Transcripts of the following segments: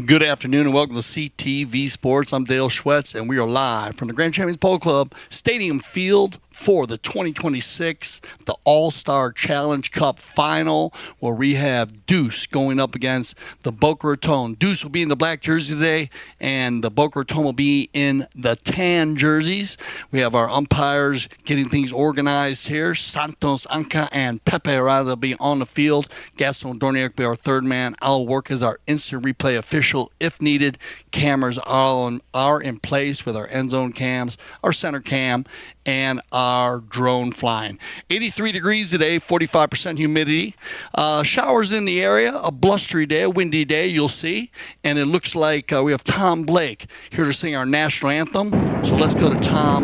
Good afternoon and welcome to CTV Sports. I'm Dale Schwetz and we are live from the Grand Champions Polo Club Stadium Field for the 2026 the All-Star Challenge Cup Final, where we have Deuce going up against the Boca Raton. Deuce will be in the black jersey today and the Boca Raton will be in the tan jerseys. We have our umpires getting things organized here. Santos Anca and Pepe Arada will be on the field. Gaston Dornier will be our third man. I'll work as our instant replay official if needed. Cameras are in place with our end zone cams, our center cam, and our drone flying. 83 degrees today, 45% humidity. Showers in the area, a blustery day, a windy day, you'll see. And it looks like we have Tom Blake here to sing our national anthem. So let's go to Tom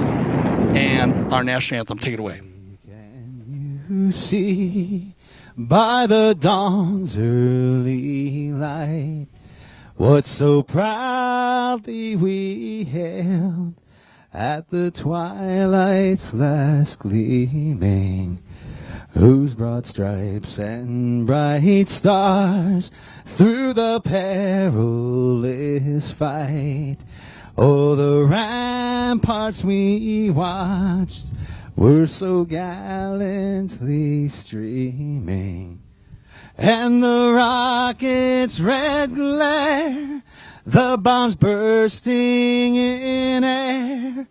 and our national anthem. Take it away. Can you see by the dawn's early light what so proudly we hailed at the twilight's last gleaming, whose broad stripes and bright stars through the perilous fight o'er the ramparts we watched were so gallantly streaming. And the rocket's red glare, the bombs bursting in air,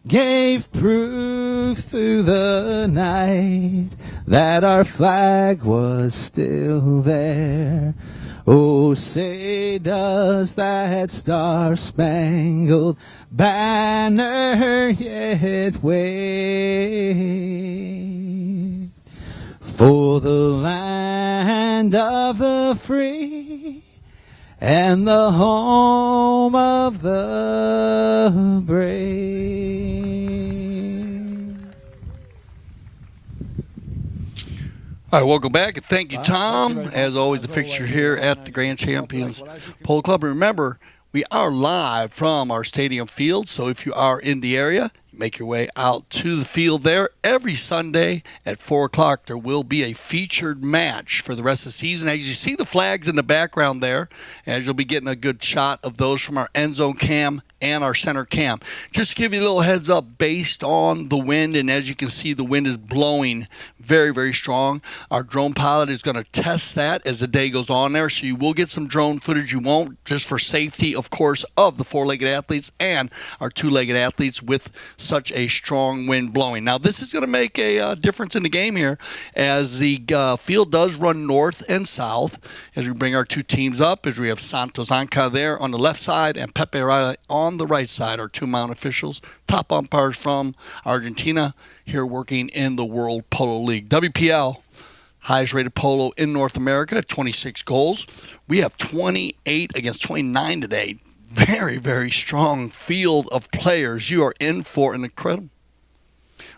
gave proof through the night that our flag was still there. Oh, say does that star-spangled banner yet wave for the land of the free and the home of the brave. All right, welcome back, and thank you, Tom. As always, the fixture here at the Grand Champions Polo Club. And remember, we are live from our stadium field, so if you are in the area, make your way out to the field there. Every Sunday at 4 o'clock, there will be a featured match for the rest of the season. As you see the flags in the background there, as you'll be getting a good shot of those from our end zone cam and our center cam. Just to give you a little heads up based on the wind, and as you can see, the wind is blowing very, very strong. Our drone pilot is going to test that as the day goes on there, so you will get some drone footage. You won't, just for safety, of course, of the four-legged athletes and our two-legged athletes with such a strong wind blowing. Now, this is going to make a difference in the game here as the field does run north and south as we bring our two teams up, as we have Santos Anca there on the left side and Pepe Riley on the right side, our two mount officials, top umpires from Argentina, here working in the World Polo League. WPL, highest rated polo in North America, 26 goals. We have 28 against 29 today. Very, very strong field of players. You are in for an incredible.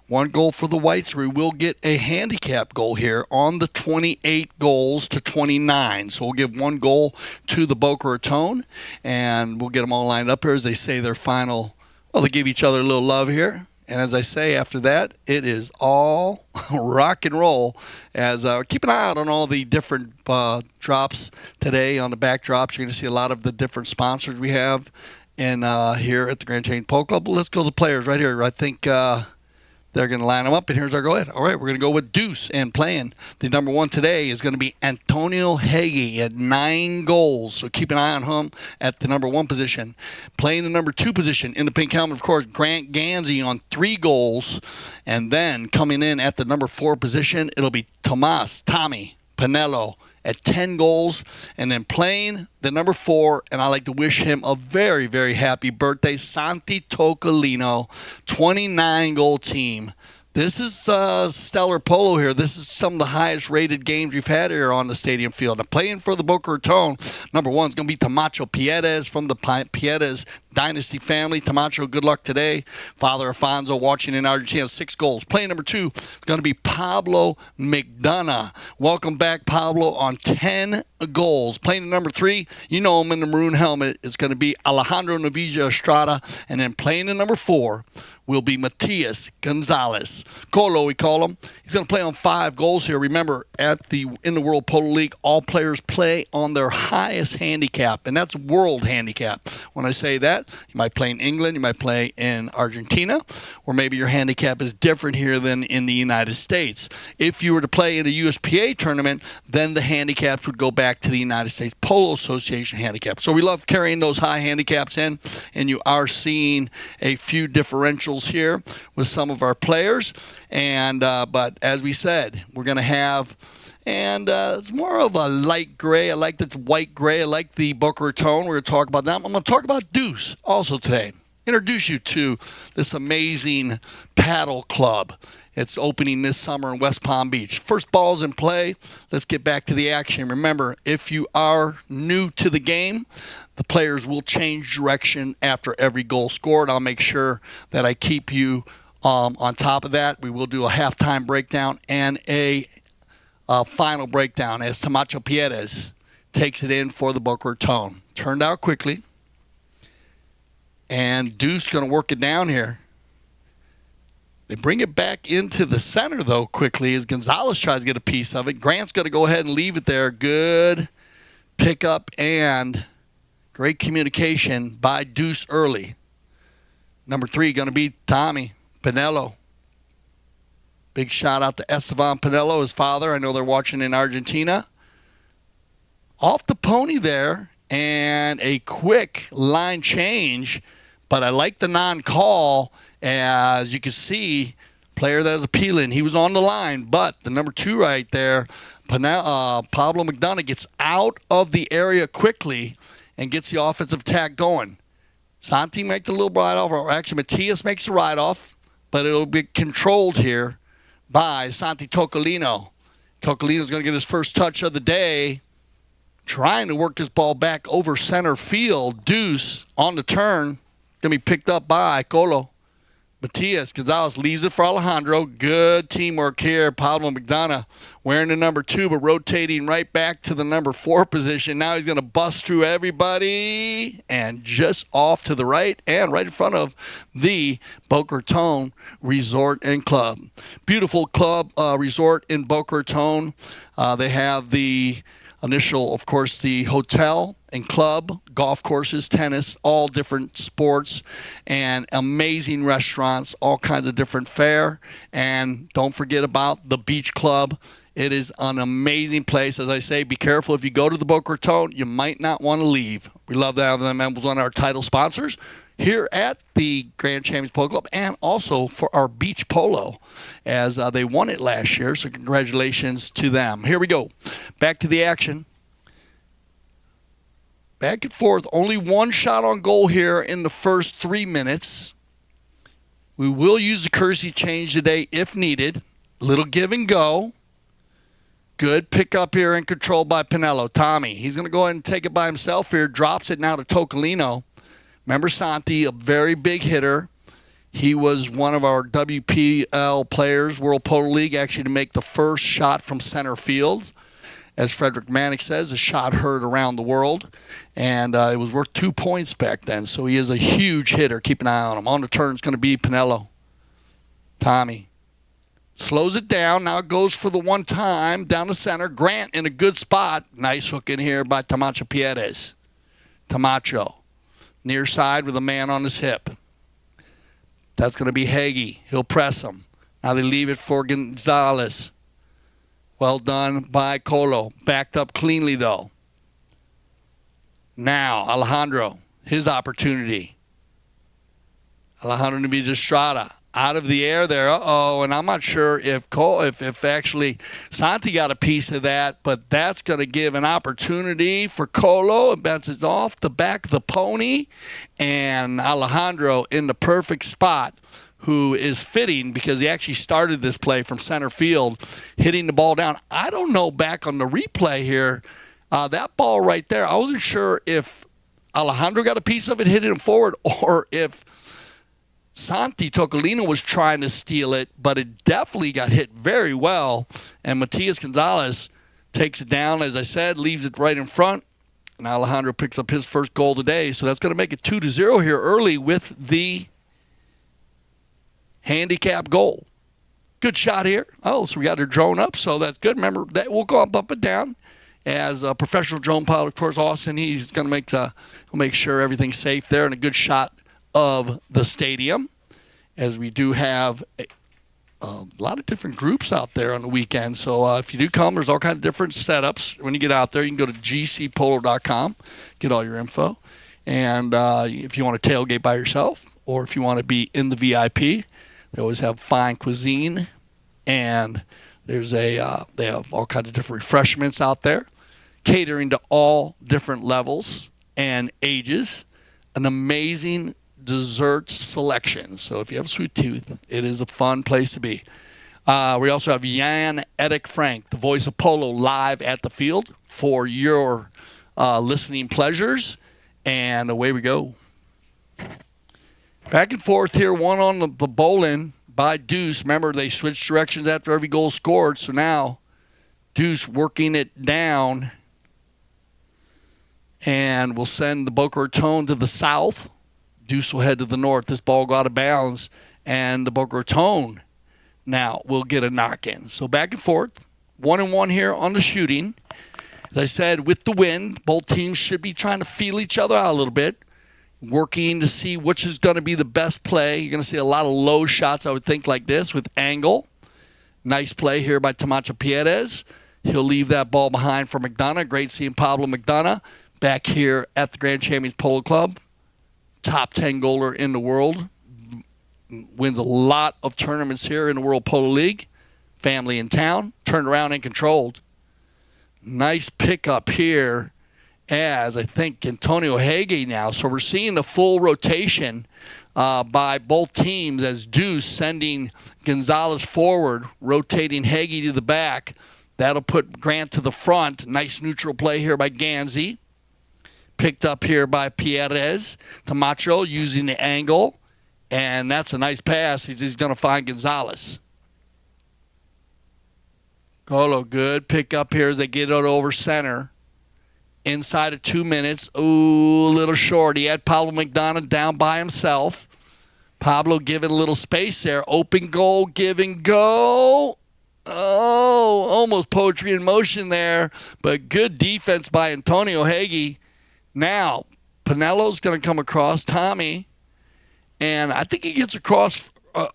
One goal for the Whites. We will get a handicap goal here on the 28 goals to 29. So we'll give one goal to the Boca Raton, and we'll get them all lined up here as they say their final. Well, they give each other a little love here. And as I say, after that, it is all rock and roll. As keep an eye out on all the different drops today on the backdrops. You're going to see a lot of the different sponsors we have in here at the Grand Champions Polo Club. But let's go to the players right here. I think they're going to line them up, and here's our go-ahead. All right, we're going to go with Deuce, and playing the number one today is going to be Antonio Hagee at 9 goals. So keep an eye on him at the number 1 position. Playing the number 2 position in the pink helmet, of course, Grant Ganzi on 3 goals. And then coming in at the number 4 position, it'll be Tommy Pinello at 10 goals, and then playing the number 4, and I like to wish him a very, very happy birthday, Santi Tocolino, 29-goal team. This is stellar polo here. This is some of the highest rated games we've had here on the stadium field. Now, playing for the Boca Raton, number 1 is going to be Tamacho Piedes from the Piedes dynasty family. Tamacho, good luck today. Father Afonso watching in Argentina, 6 goals. Playing number 2 is going to be Pablo McDonough. Welcome back, Pablo, on 10 goals. Playing number 3, you know him in the maroon helmet, is going to be Alejandro Navija Estrada. And then playing in number 4, will be Matias Gonzalez. Colo, we call him. He's going to play on 5 goals here. Remember, in the World Polo League, all players play on their highest handicap, and that's world handicap. When I say that, you might play in England, you might play in Argentina, or maybe your handicap is different here than in the United States. If you were to play in a USPA tournament, then the handicaps would go back to the United States Polo Association handicap. So we love carrying those high handicaps in, and you are seeing a few differentials here with some of our players. And but as we said, we're going to have, and it's more of a light gray. I like that white gray. I like the Boca Raton. We're going to talk about that. I'm going to talk about Deuce also today. Introduce you to this amazing paddle club. It's opening this summer in West Palm Beach. First ball's in play. Let's get back to the action. Remember, if you are new to the game, the players will change direction after every goal scored. I'll make sure that I keep you on top of that. We will do a halftime breakdown and a final breakdown as Camacho Pierres takes it in for the Boca Raton. Turned out quickly. And Deuce going to work it down here. They bring it back into the center, though, quickly as Gonzalez tries to get a piece of it. Grant's going to go ahead and leave it there. Good pickup and great communication by Deuce early. Number 3 going to be Tommy Pinello. Big shout out to Esteban Pinello, his father. I know they're watching in Argentina. Off the pony there, and a quick line change, but I like the non-call. As you can see, player that was appealing, he was on the line, but the number 2 right there, Pablo McDonough, gets out of the area quickly and gets the offensive attack going. Santi makes a little ride-off, or actually Matias makes a ride-off, but it'll be controlled here by Santi Tocolino. Tocolino's going to get his first touch of the day, trying to work this ball back over center field. Deuce on the turn, going to be picked up by Colo. Matias Gonzalez leaves it for Alejandro. Good teamwork here. Pablo McDonough wearing the number 2, but rotating right back to the number 4 position. Now he's going to bust through everybody and just off to the right and right in front of the Boca Raton Resort and Club. Beautiful club resort in Boca Raton. They have the initial, of course, the hotel and club, golf courses, tennis, all different sports, and amazing restaurants, all kinds of different fare. And don't forget about the beach club. It is an amazing place. As I say, be careful if you go to the Boca Raton, you might not want to leave. We love to have them as one of our title sponsors here at the Grand Champions Polo Club, and also for our beach polo, as they won it last year. So congratulations to them. Here we go. Back to the action. Back and forth. Only 1 shot on goal here in the first 3 minutes. We will use the courtesy change today if needed. Little give and go. Good pick up here and control by Pinello. Tommy, he's going to go ahead and take it by himself here. Drops it now to Tocolino. Remember Santi, a very big hitter. He was one of our WPL players, World Polo League, actually to make the first shot from center field. As Frederick Manick says, a shot heard around the world. And it was worth 2 points back then. So he is a huge hitter. Keep an eye on him. On the turn is going to be Pinello. Tommy slows it down. Now it goes for the one time down the center. Grant in a good spot. Nice hook in here by Camacho Pierres. Camacho near side with a man on his hip. That's going to be Hagee. He'll press him. Now they leave it for Gonzalez. Well done by Colo. Backed up cleanly, though. Now, Alejandro, his opportunity. Alejandro Naviz Estrada out of the air there. Uh-oh, and I'm not sure if actually Santi got a piece of that, but that's going to give an opportunity for Colo. It bounces off the back of the pony, and Alejandro in the perfect spot, who is fitting because he actually started this play from center field, hitting the ball down. I don't know, back on the replay here, that ball right there, I wasn't sure if Alejandro got a piece of it, hitting him forward, or if Santi Tocolino was trying to steal it, but it definitely got hit very well. And Matias Gonzalez takes it down, as I said, leaves it right in front. And Alejandro picks up his first goal today. So that's going to make it 2-0 here early with the handicap goal. Good shot here. Oh, so we got our drone up, so that's good. Remember, that we'll go up and down. As a professional drone pilot, of course, Austin, he's going to make sure everything's safe there, and a good shot of the stadium, as we do have a lot of different groups out there on the weekend. So if you do come, there's all kinds of different setups. When you get out there, you can go to gcpolo.com, get all your info. And if you want to tailgate by yourself, or if you want to be in the VIP, they always have fine cuisine, and there's they have all kinds of different refreshments out there, catering to all different levels and ages. An amazing dessert selection. So if you have a sweet tooth, it is a fun place to be. We also have Jan Edik Frank, the voice of polo, live at the field for your listening pleasures. And away we go. Back and forth here, one on the bowl-in by Deuce. Remember, they switched directions after every goal scored, so now Deuce working it down. And we'll send the Boca Raton to the south. Deuce will head to the north. This ball got out of bounds, and the Boca Raton now will get a knock-in. So back and forth, 1-1 here on the shooting. As I said, with the wind, both teams should be trying to feel each other out a little bit, working to see which is going to be the best play. You're going to see a lot of low shots, I would think, like this with angle. Nice play here by Tamacho Pierez. He'll leave that ball behind for McDonough. Great seeing Pablo McDonough back here at the Grand Champions Polo Club. Top 10 goaler in the world. Wins a lot of tournaments here in the World Polo League. Family in town. Turned around and controlled. Nice pickup here as I think Antonio Hege now. So we're seeing the full rotation by both teams as Deuce sending Gonzalez forward, rotating Hege to the back. That'll put Grant to the front. Nice neutral play here by Ganzi. Picked up here by Pierez. Tamacho using the angle. And that's a nice pass. He's going to find Gonzalez. Golo, good pick up here as they get it over center. Inside of 2 minutes. Ooh, a little short. He had Pablo McDonough down by himself. Pablo giving a little space there. Open goal, give and go. Oh, almost poetry in motion there. But good defense by Antonio Hege. Now, Pinello's going to come across. Tommy. And I think he gets across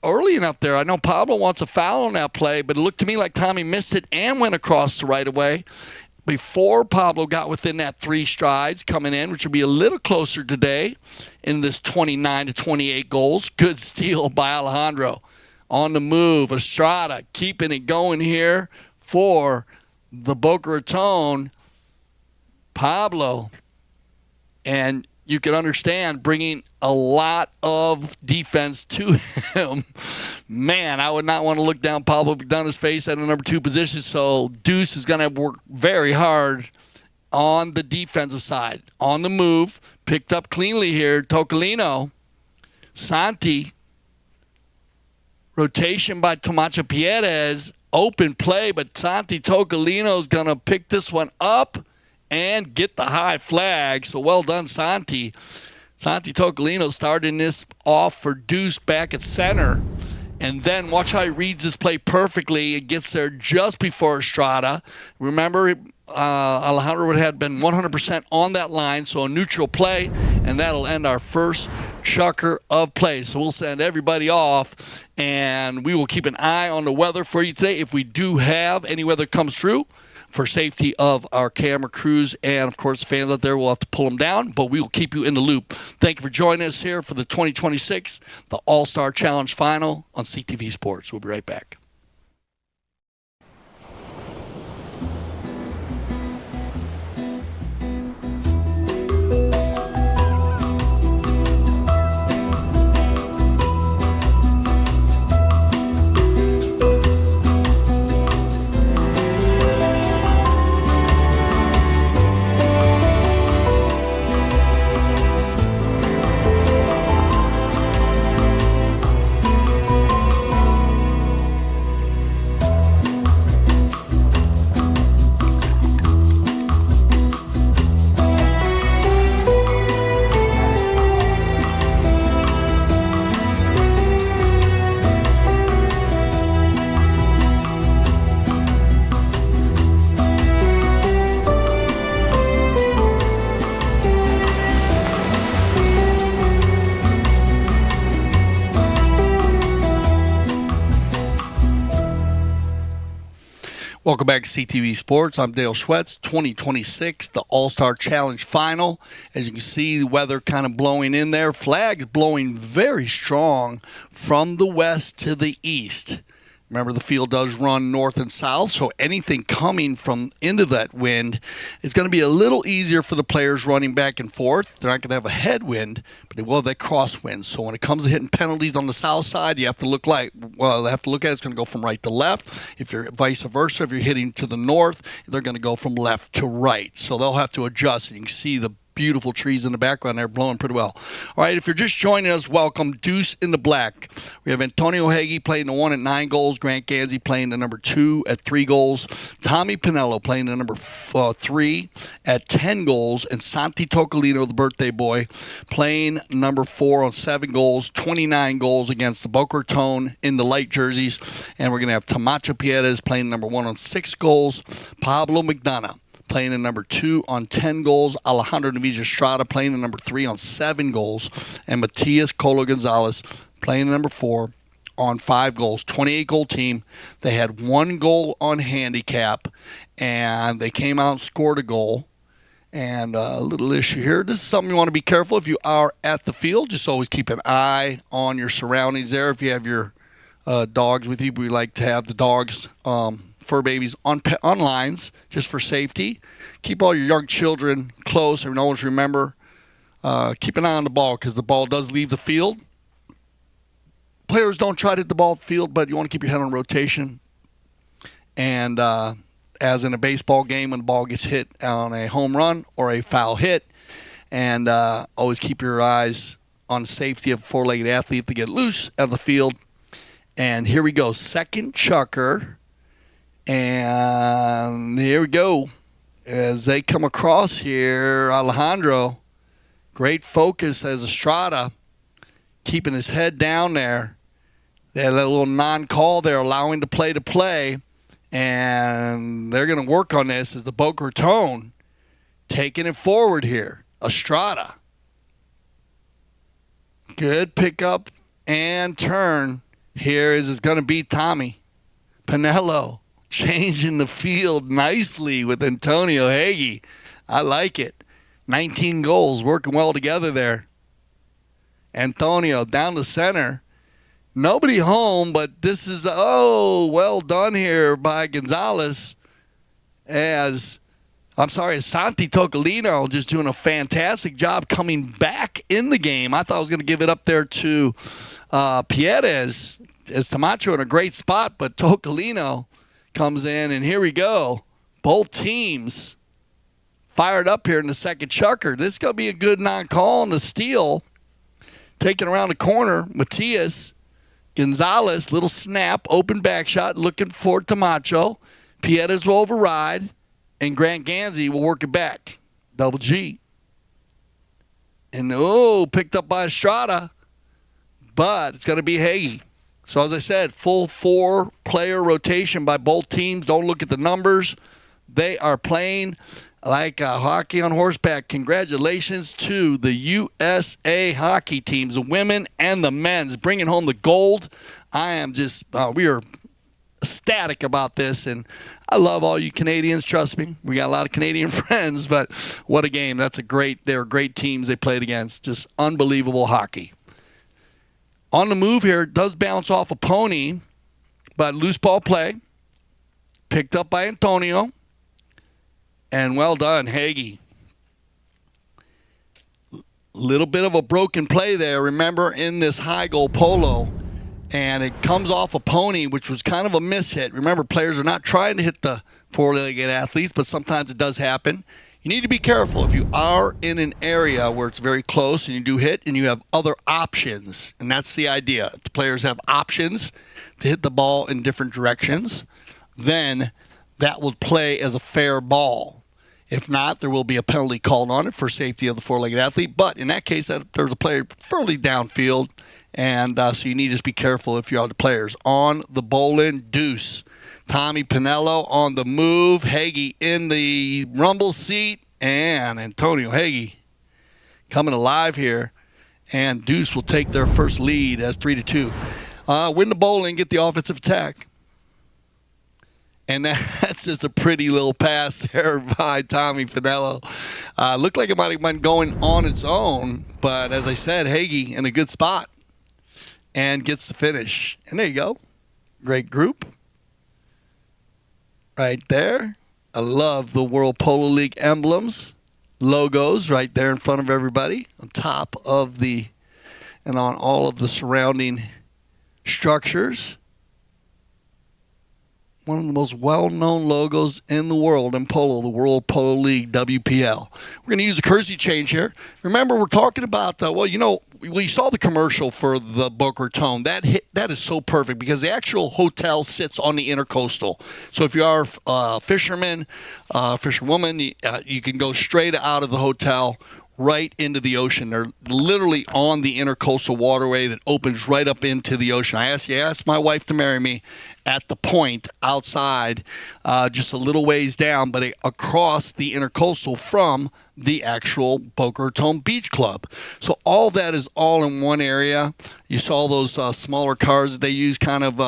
early enough there. I know Pablo wants a foul on that play, but it looked to me like Tommy missed it and went across the right of way before Pablo got within that 3 strides coming in, which will be a little closer today in this 29-28 goals. Good steal by Alejandro. On the move, Estrada keeping it going here for the Boca Raton. Pablo, and you can understand bringing a lot of defense to him. Man, I would not want to look down Pablo McDonough's face at a number 2 position, so Deuce is going to work very hard on the defensive side. On the move, picked up cleanly here, Tocolino. Santi, rotation by Tamacho Pierez, open play, but Santi Tocolino is going to pick this one up and get the high flag. So well done, Santi. Santi Tocolino starting this off for Deuce back at center. And then watch how he reads this play perfectly. It gets there just before Estrada. Remember, Alejandro had been 100% on that line, so a neutral play, and that'll end our first chucker of play. So we'll send everybody off, and we will keep an eye on the weather for you today. If we do have any weather comes through, for safety of our camera crews and, of course, fans out there, we'll have to pull them down, but we will keep you in the loop. Thank you for joining us here for the 2026, the All-Star Challenge Final on CTV Sports. We'll be right back. Welcome back to CTV Sports. I'm Dale Schwetz. 2026, the All-Star Challenge Final. As you can see, the weather kind of blowing in there. Flags blowing very strong from the west to the east. Remember, the field does run north and south, so anything coming from into that wind is going to be a little easier for the players running back and forth. They're not going to have a headwind, but they will have that crosswind. So when it comes to hitting penalties on the south side, you have to look at it's going to go from right to left. If you're vice versa, if you're hitting to the north, they're going to go from left to right. So they'll have to adjust. And you can see the beautiful trees in the background there blowing pretty well. All right, if you're just joining us, welcome. Deuce in the black. We have Antonio Hagee playing the 1 at 9 goals. Grant Gansey playing the number 2 at 3 goals. Tommy Pinello playing the number 3 at 10 goals. And Santi Tocolino, the birthday boy, playing number 4 on 7 goals. 29 goals against the Boca Raton in the light jerseys. And we're going to have Tamacho Piedes playing number 1 on 6 goals. Pablo McDonough playing the number 2 on 10 goals. Alejandro Navija Estrada playing the number 3 on 7 goals. And Matias Colo Gonzalez playing the number 4 on 5 goals. 28-goal team. They had 1 goal on handicap, and they came out and scored a goal. And a little issue here. This is something you want to be careful if you are at the field. Just always keep an eye on your surroundings there. If you have your dogs with you, we like to have the dogs fur babies on lines just for safety. Keep all your young children close. And always remember, keep an eye on the ball because the ball does leave the field. Players don't try to hit the ball at the field, but you want to keep your head on rotation. And as in a baseball game, when the ball gets hit on a home run or a foul hit, and always keep your eyes on the safety of a four-legged athlete to get loose out of the field. And here we go, second chucker. And here we go. As they come across here, Alejandro, great focus as Estrada, keeping his head down there. They had a little non-call there, allowing the play to play. And they're going to work on this as the Boca Raton taking it forward here. Estrada. Good pickup and turn. Here is going to be Tommy Pinello. Changing the field nicely with Antonio Hagee. I like it. 19 goals working well together there. Antonio down the center. Nobody home, but this is, well done here by Gonzalez. Santi Tocolino just doing a fantastic job coming back in the game. I thought I was going to give it up there to Piedes as Tamacho in a great spot, but Tocolino comes in, and here we go. Both teams fired up here in the second chucker. This is going to be a good non-call on the steal. Taking around the corner, Matias Gonzalez, little snap, open back shot, looking for Tamacho. Piedes will override, and Grant Gansey will work it back. Double G. And, picked up by Estrada, but it's going to be Hagee. So, as I said, full 4-player rotation by both teams. Don't look at the numbers. They are playing like hockey on horseback. Congratulations to the USA hockey teams, the women and the men's, bringing home the gold. We are ecstatic about this, and I love all you Canadians. Trust me, we got a lot of Canadian friends, but what a game. They're great teams they played against. Just unbelievable hockey. On the move here, it does bounce off a pony, but loose ball play. Picked up by Antonio. And well done, Hagee. Little bit of a broken play there, remember, in this high goal polo. And it comes off a pony, which was kind of a mishit. Remember, players are not trying to hit the four-legged athletes, but sometimes it does happen. You need to be careful if you are in an area where it's very close and you do hit and you have other options. And that's the idea. If the players have options to hit the ball in different directions, then that will play as a fair ball. If not, there will be a penalty called on it for safety of the four-legged athlete. But in that case, there's a player fairly downfield, and so you need to just be careful if you're the players. On the bowling, Deuce. Tommy Pinello on the move. Hagee in the rumble seat. And Antonio Hagee coming alive here. And Deuce will take their first lead as 3-2. Win the bowling, get the offensive attack. And that's just a pretty little pass there by Tommy Finello. Looked like it might have been going on its own, but as I said, Hagee in a good spot and gets the finish. And there you go. Great group. Right there. I love the World Polo League emblems, logos right there in front of everybody on top of and on all of the surrounding structures. One of the most well-known logos in the world in polo, the World Polo League, WPL. We're going to use a courtesy change here. Remember, we're talking about, we saw the commercial for the Boca Raton. That is so perfect because the actual hotel sits on the intercoastal. So if you are a fisherman, fisherwoman, you can go straight out of the hotel right into the ocean. They're literally on the intercoastal waterway that opens right up into the ocean. I asked my wife to marry me at the point outside, just a little ways down, but across the intercoastal from the actual Boca Raton Beach Club. So all that is all in one area. You saw those smaller cars that they use, kind of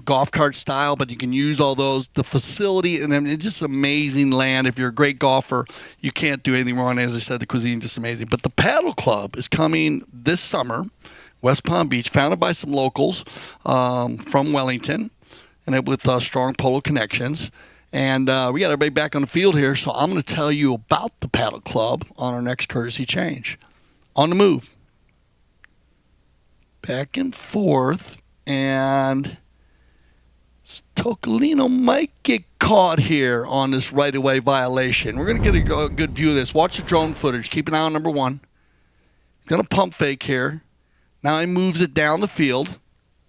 golf cart style, but you can use all those. The facility, and it's just amazing land. If you're a great golfer, you can't do anything wrong. As I said, the cuisine is just amazing. But the Paddle Club is coming this summer, West Palm Beach, founded by some locals from Wellington, and with strong polo connections. And we got everybody back on the field here, so I'm going to tell you about the Paddle Club on our next courtesy change. On the move. Back and forth, and Tocolino might get caught here on this right-of-way violation. We're going to get a good view of this. Watch the drone footage. Keep an eye on number one. Going to pump fake here. Now he moves it down the field.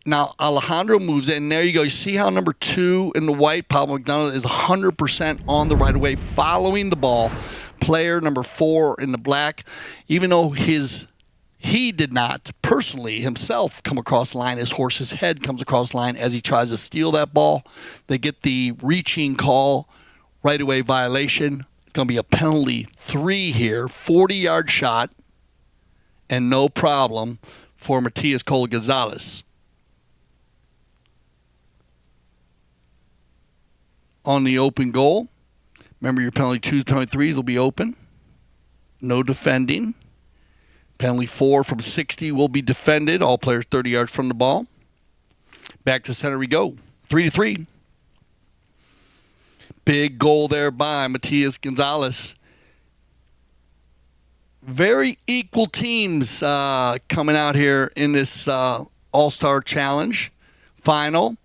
Now Alejandro moves it, and there you go. You see how number 2 in the white, Pablo McDonough, is 100% on the right-of-way, following the ball. Player number 4 in the black, even though he did not personally himself come across the line, his horse's head comes across the line as he tries to steal that ball. They get the reaching call, right-of-way violation. It's going to be a penalty 3 here, 40-yard shot, and no problem for Matias Cola Gonzalez. On the open goal, remember your penalty 2s, penalty 3s will be open. No defending. Penalty 4 from 60 will be defended. All players 30 yards from the ball. Back to center we go. 3-3. Big goal there by Matias Gonzalez. Very equal teams coming out here in this All-Star Challenge final.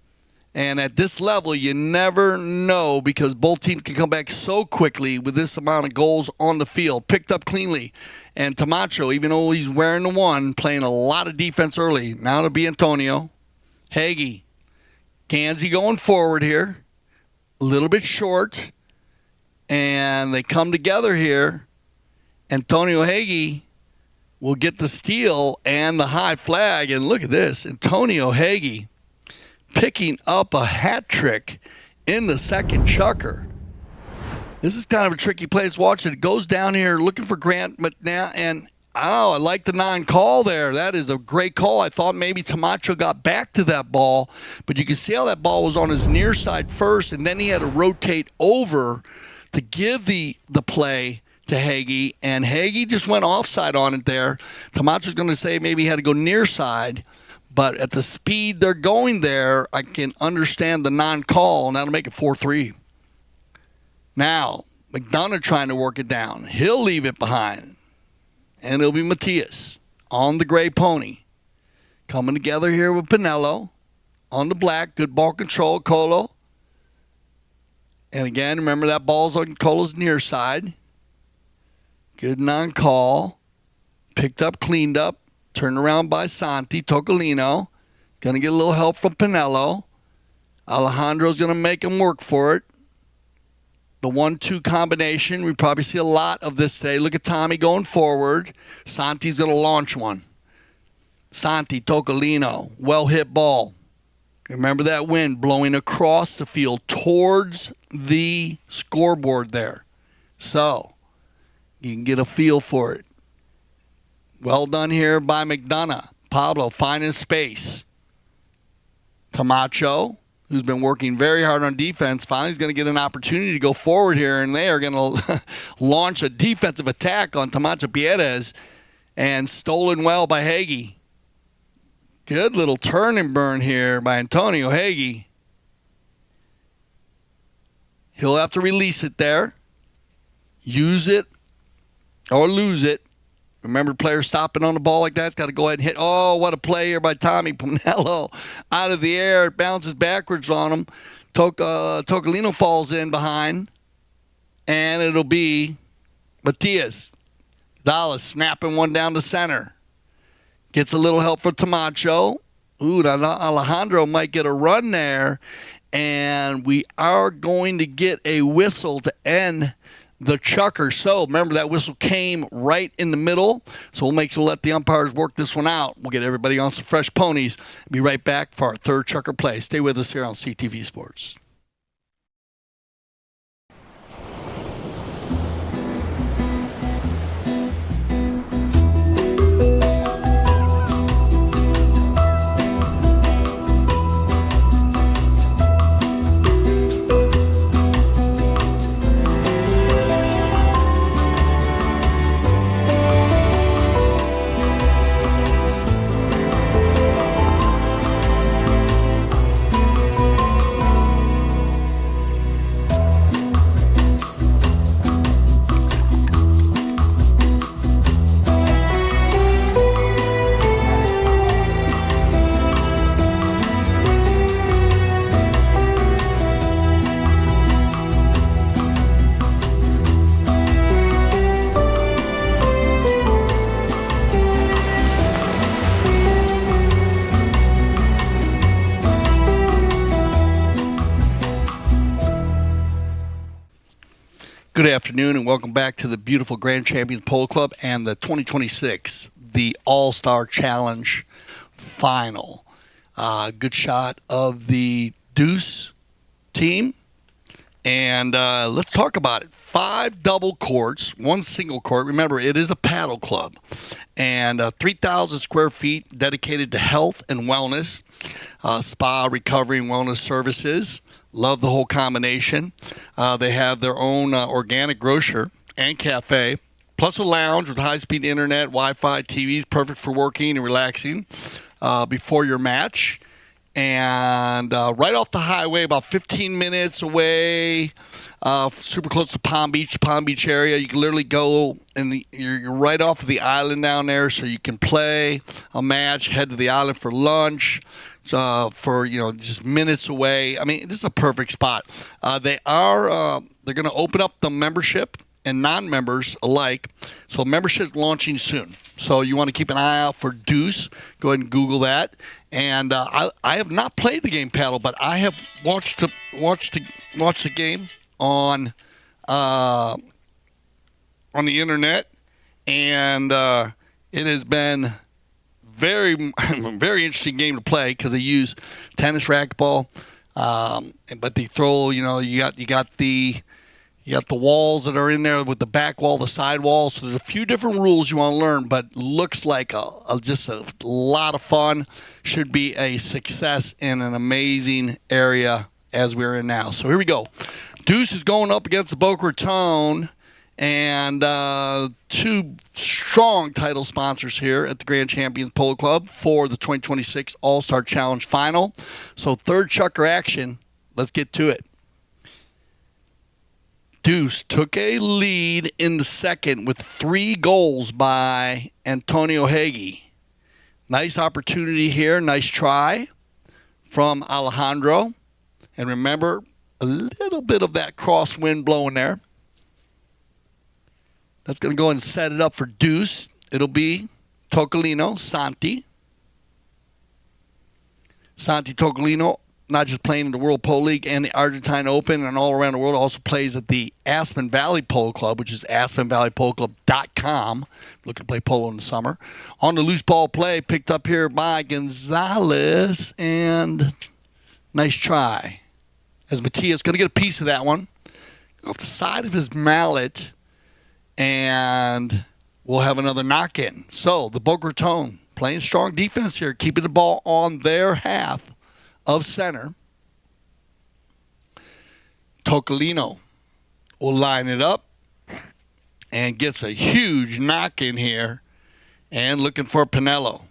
And at this level, you never know because both teams can come back so quickly with this amount of goals on the field. Picked up cleanly. And Tamacho, even though he's wearing the 1, playing a lot of defense early. Now it'll be Antonio. Hagee. Gansey going forward here. A little bit short. And they come together here. Antonio Hagee will get the steal and the high flag. And look at this. Antonio Hagee picking up a hat trick in the second chukker. This is kind of a tricky play. Let's watch it. It goes down here looking for Grant McNabb, and I like the non-call there. That is a great call. I thought maybe Tamacho got back to that ball, but you can see how that ball was on his near side first, and then he had to rotate over to give the play to Hagee, and Hagee just went offside on it there. Tamacho's going to say maybe he had to go near side. But at the speed they're going there, I can understand the non-call, and that'll make it 4-3. Now, McDonough trying to work it down. He'll leave it behind. And it'll be Matias on the gray pony. Coming together here with Pinello on the black. Good ball control, Colo. And again, remember that ball's on Colo's near side. Good non-call. Picked up, cleaned up. Turned around by Santi. Tocolino. Going to get a little help from Pinello. Alejandro's going to make him work for it. The 1-2 combination. We probably see a lot of this today. Look at Tommy going forward. Santi's going to launch one. Santi, Tocolino. Well hit ball. Remember that wind blowing across the field towards the scoreboard there. So, you can get a feel for it. Well done here by McDonough. Pablo finding space. Tamacho who's been working very hard on defense, finally is going to get an opportunity to go forward here, and they are going to launch a defensive attack on Tamacho Piedes, and stolen well by Hagee. Good little turn and burn here by Antonio Hagee. He'll have to release it there. Use it or lose it. Remember, players stopping on the ball like that, it's got to go ahead and hit. Oh, what a play here by Tommy Pinello. Out of the air, it bounces backwards on him. Tocolino falls in behind, and it'll be Matias. Dallas snapping one down to center. Gets a little help for Tamacho. Ooh, now Alejandro might get a run there, and we are going to get a whistle to end the chucker. So remember, that whistle came right in the middle, so we'll let the umpires work this one out. We'll get everybody on some fresh ponies. Be right back for our third chucker play. Stay with us here on CTV Sports. Good afternoon and welcome back to the beautiful Grand Champions Polo Club and the 2026, the All-Star Challenge Final. Good shot of the Deuce team. And let's talk about it. 5 double courts, 1 single court. Remember, it is a paddle club. And 3,000 square feet dedicated to health and wellness, spa, recovery, and wellness services. Love the whole combination. They have their own organic grocer and cafe, plus a lounge with high-speed internet, Wi-Fi, TVs, perfect for working and relaxing before your match. And right off the highway, about 15 minutes away, super close to Palm Beach area. You can literally go, and you're right off of the island down there, so you can play a match, head to the island for lunch. For just minutes away. I mean, this is a perfect spot. They're going to open up the membership and non-members alike. So membership launching soon. So you want to keep an eye out for Deuce. Go ahead and Google that. And I have not played the game paddle, but I have watched the game on the internet, and it has been very, very interesting game to play because they use tennis racquetball, but they throw. You got the walls that are in there with the back wall, the side wall. So there's a few different rules you want to learn, but looks like just a lot of fun. Should be a success in an amazing area as we're in now. So here we go. Deuce is going up against the Boca Raton. And 2 strong title sponsors here at the Grand Champions Polo Club for the 2026 All-Star Challenge Final. So third chucker action. Let's get to it. Deuce took a lead in the second with 3 goals by Antonio Hagee. Nice opportunity here. Nice try from Alejandro. And remember, a little bit of that crosswind blowing there. That's going to go and set it up for Deuce. It'll be Tocolino, Santi Tocolino, not just playing in the World Polo League and the Argentine Open and all around the world, also plays at the Aspen Valley Polo Club, which is aspenvalleypoloclub.com. Looking to play polo in the summer. On the loose ball play, picked up here by Gonzalez, and nice try. As Matias going to get a piece of that one. Off the side of his mallet. And we'll have another knock-in. So the Boca Raton playing strong defense here, keeping the ball on their half of center. Tocolino will line it up and gets a huge knock in here and looking for Pinello.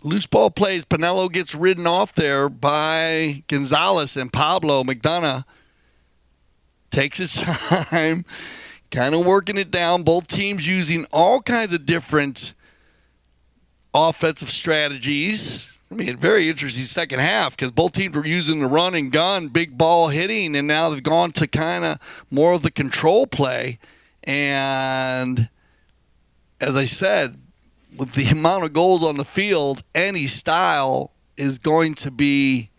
Loose ball plays. Pinello gets ridden off there by Gonzalez, and Pablo McDonough takes his time, kind of working it down. Both teams using all kinds of different offensive strategies. I mean, very interesting second half because both teams were using the run and gun, big ball hitting, and now they've gone to kind of more of the control play. And as I said, with the amount of goals on the field, any style is going to be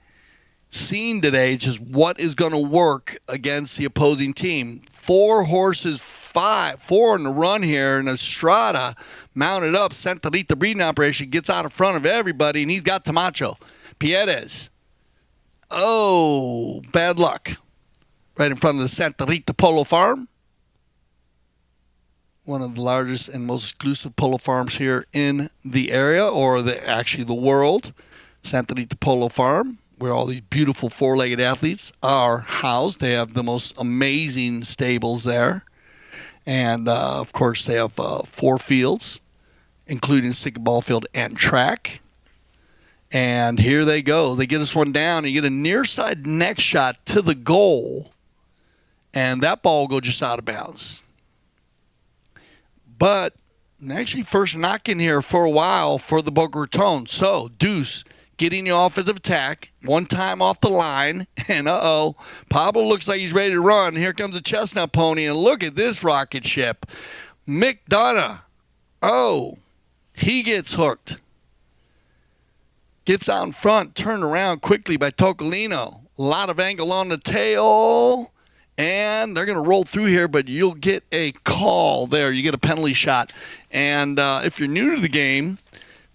seen today. It's just what is going to work against the opposing team. 4 horses, 4 in the run here, and Estrada mounted up, sent to lead the breeding operation, gets out in front of everybody, and he's got Tamacho. Pierez. Oh, bad luck. Right in front of the Santa Rita Polo Farm. One of the largest and most exclusive polo farms here in the area, or actually the world. Santa Rita Polo Farm, where all these beautiful 4-legged athletes are housed. They have the most amazing stables there. And, of course, they have 4 fields, including stick ball field and track. And here they go. They get this one down. You get a near side neck shot to the goal, and that ball will go just out of bounds. But actually first knock in here for a while for the Boca Raton. So Deuce getting the offensive attack, one time off the line, and Pablo looks like he's ready to run. Here comes the Chestnut Pony, and look at this rocket ship. McDonough, he gets hooked. Gets out in front, turned around quickly by Tocolino. A lot of angle on the tail. And they're going to roll through here, but you'll get a call there. You get a penalty shot. And if you're new to the game,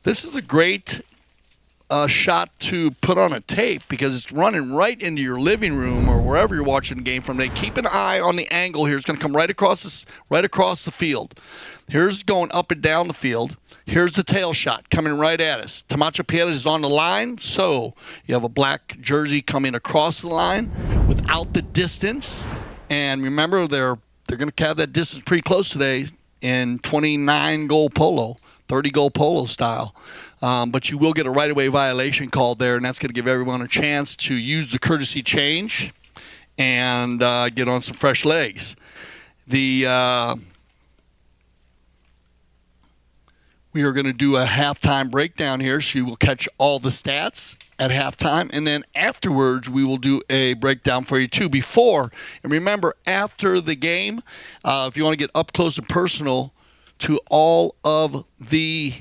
this is a great shot to put on a tape because it's running right into your living room or wherever you're watching the game from. They keep an eye on the angle here. It's going to come right across the field. Here's going up and down the field. Here's the tail shot coming right at us. Tamacho Pierez is on the line, so you have a black jersey coming across the line without the distance. And remember, they're going to have that distance pretty close today in 29-goal polo, 30-goal polo style. But you will get a right-of-way violation called there, and that's going to give everyone a chance to use the courtesy change and get on some fresh legs. We are going to do a halftime breakdown here, so you will catch all the stats at halftime. And then afterwards, we will do a breakdown for you, too. Before, and remember, after the game, if you want to get up close and personal to all of the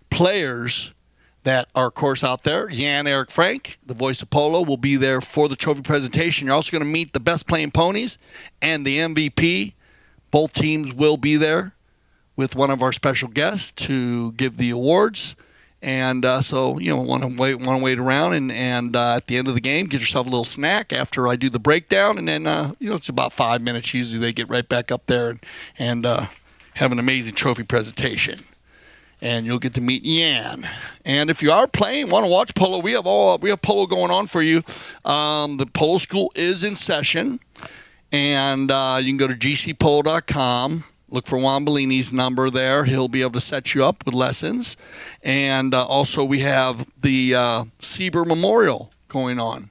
players that are, of course, out there, Jan-Eric Frank, the voice of polo, will be there for the trophy presentation. You're also going to meet the best playing ponies and the MVP. Both teams will be there with one of our special guests to give the awards. And so, want to wait around and at the end of the game, get yourself a little snack after I do the breakdown. And then, it's about 5 minutes. Usually they get right back up there and have an amazing trophy presentation. And you'll get to meet Yan. And if you are playing, want to watch polo, we have polo going on for you. The polo school is in session. And you can go to gcpolo.com. Look for Juan Bellini's number there. He'll be able to set you up with lessons. And also we have the Sieber Memorial going on.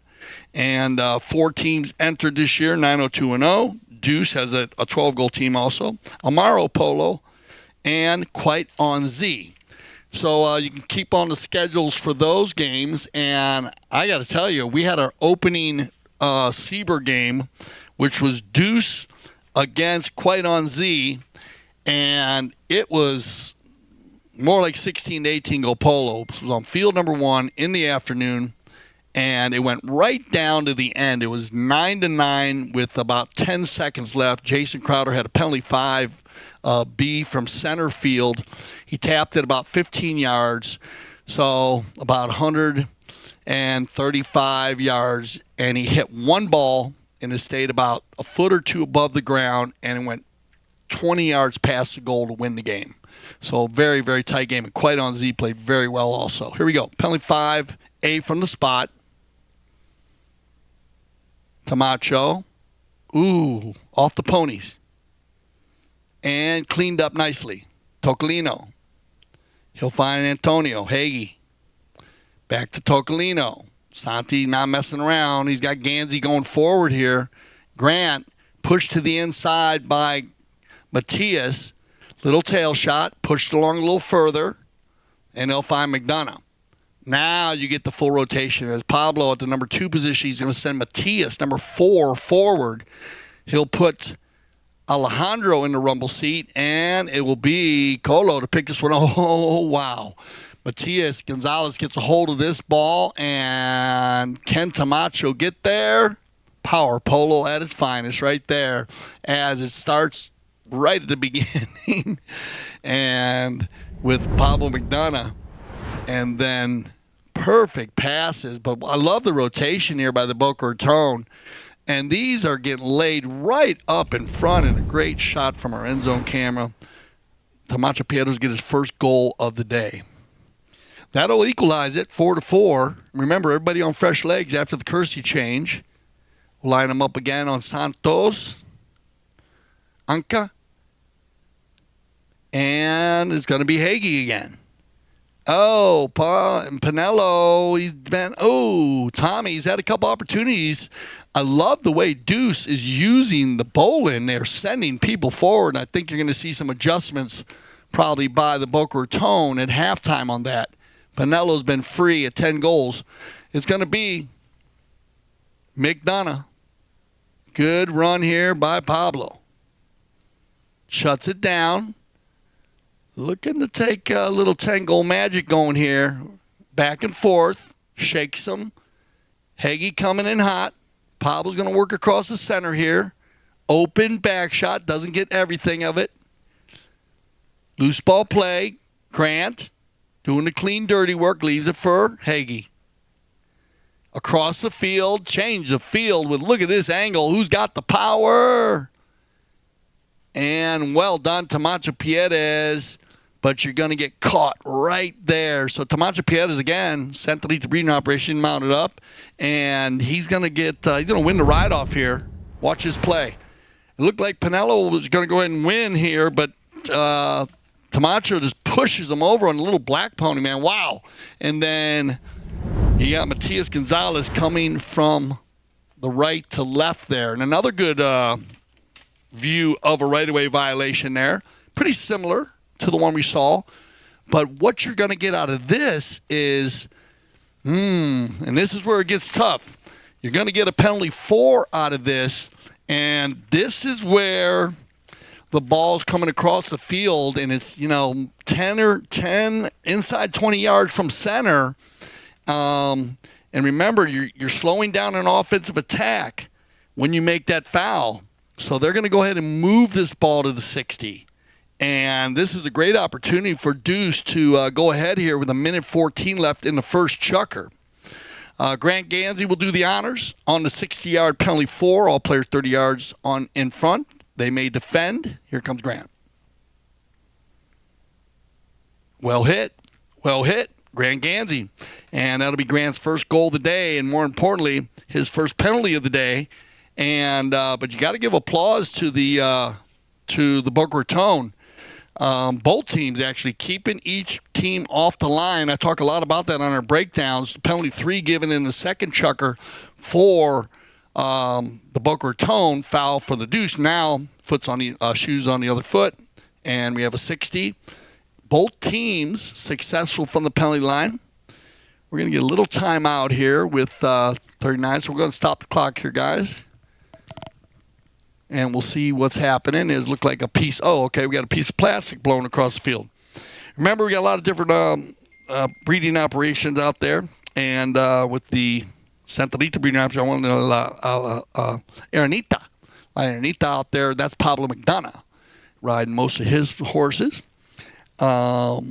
And 4 teams entered this year, 902-0. Deuce has a 12-goal team also. Amaro Polo and Quite on Z. So you can keep on the schedules for those games. And I got to tell you, we had our opening Sieber game, which was Deuce against Quite on Z. And it was more like 16 to 18 goal polo. It was on field number 1 in the afternoon, and it went right down to the end. It was 9-9 with about 10 seconds left. Jason Crowder had a penalty 5B from center field. He tapped it about 15 yards, so about 135 yards, and he hit one ball and it stayed about a foot or two above the ground, and it went 20 yards past the goal to win the game. So very, very tight game. And Quite on Z played very well also. Here we go. Penalty 5, A from the spot. Tamacho. Ooh, off the ponies. And cleaned up nicely. Tocolino. He'll find Antonio. Hagee. Back to Tocolino. Santi not messing around. He's got Gansey going forward here. Grant pushed to the inside by Matias. Little tail shot. Pushed along a little further. And they'll find McDonough. Now you get the full rotation. As Pablo at the number 2 position, he's going to send Matias, number 4, forward. He'll put Alejandro in the rumble seat, and it will be Colo to pick this one. Oh, wow. Matias Gonzalez gets a hold of this ball, and can Tamacho get there? Power polo at its finest right there as it starts right at the beginning. And with Pablo McDonough. And then perfect passes. But I love the rotation here by the Boca Raton. And these are getting laid right up in front, and a great shot from our end zone camera. Tamacho Pietros get his first goal of the day. That'll equalize it, 4-4. Remember, everybody on fresh legs after the Kersey change. We'll line them up again on Santos. Anca. And it's going to be Hagee again. Oh, Pinello, he's been, Tommy's had a couple opportunities. I love the way Deuce is using the bowling. They're sending people forward. I think you're going to see some adjustments probably by the Boca Raton at halftime on that. Pinello's been free at 10 goals. It's going to be McDonough. Good run here by Pablo. Shuts it down. Looking to take a little 10-goal magic going here. Back and forth. Shakes them. Hagee coming in hot. Pablo's going to work across the center here. Open back shot. Doesn't get everything of it. Loose ball play. Grant doing the clean, dirty work. Leaves it for Hagee. Across the field. Change the field with, look at this angle. Who's got the power? And well done, Tamacho Pietez. But you're going to get caught right there. So Tamacho Pietez again sent to lead the breeding operation, mounted up, and he's going to get he's going to win the ride off here. Watch his play. It looked like Pinello was going to go ahead and win here, but Tamacho just pushes him over on the little black pony, man. Wow! And then you got Matias Gonzalez coming from the right to left there, and another good view of a right-of-way violation there. Pretty similar to the one we saw. But what you're going to get out of this is, and this is where it gets tough. You're going to get a penalty 4 out of this, and this is where the ball's coming across the field, and it's, 10 inside 20 yards from center. And remember, you're slowing down an offensive attack when you make that foul. So they're going to go ahead and move this ball to the 60. And this is a great opportunity for Deuce to go ahead here with 1:14 left in the first chukker. Grant Gansey will do the honors on the 60-yard penalty 4. All players 30 yards on in front. They may defend. Here comes Grant. Well hit. Grant Gansey. And that'll be Grant's first goal of the day, and more importantly, his first penalty of the day. And but you got to give applause to the Boca Raton. Both teams actually keeping each team off the line. I talk a lot about that on our breakdowns. The penalty 3 given in the second chukker for the Boca Raton, foul for the Deuce. Now foot's on the shoes on the other foot, and we have a 60. Both teams successful from the penalty line. We're going to get a little timeout here with 39, so we're going to stop the clock here, guys. And we'll see what's happening. It look like a piece. Oh, okay, we got a piece of plastic blowing across the field. Remember, we got a lot of different breeding operations out there. And with the Santalita breeding operation, I want to Arenita out there. That's Pablo McDonough riding most of his horses. Let's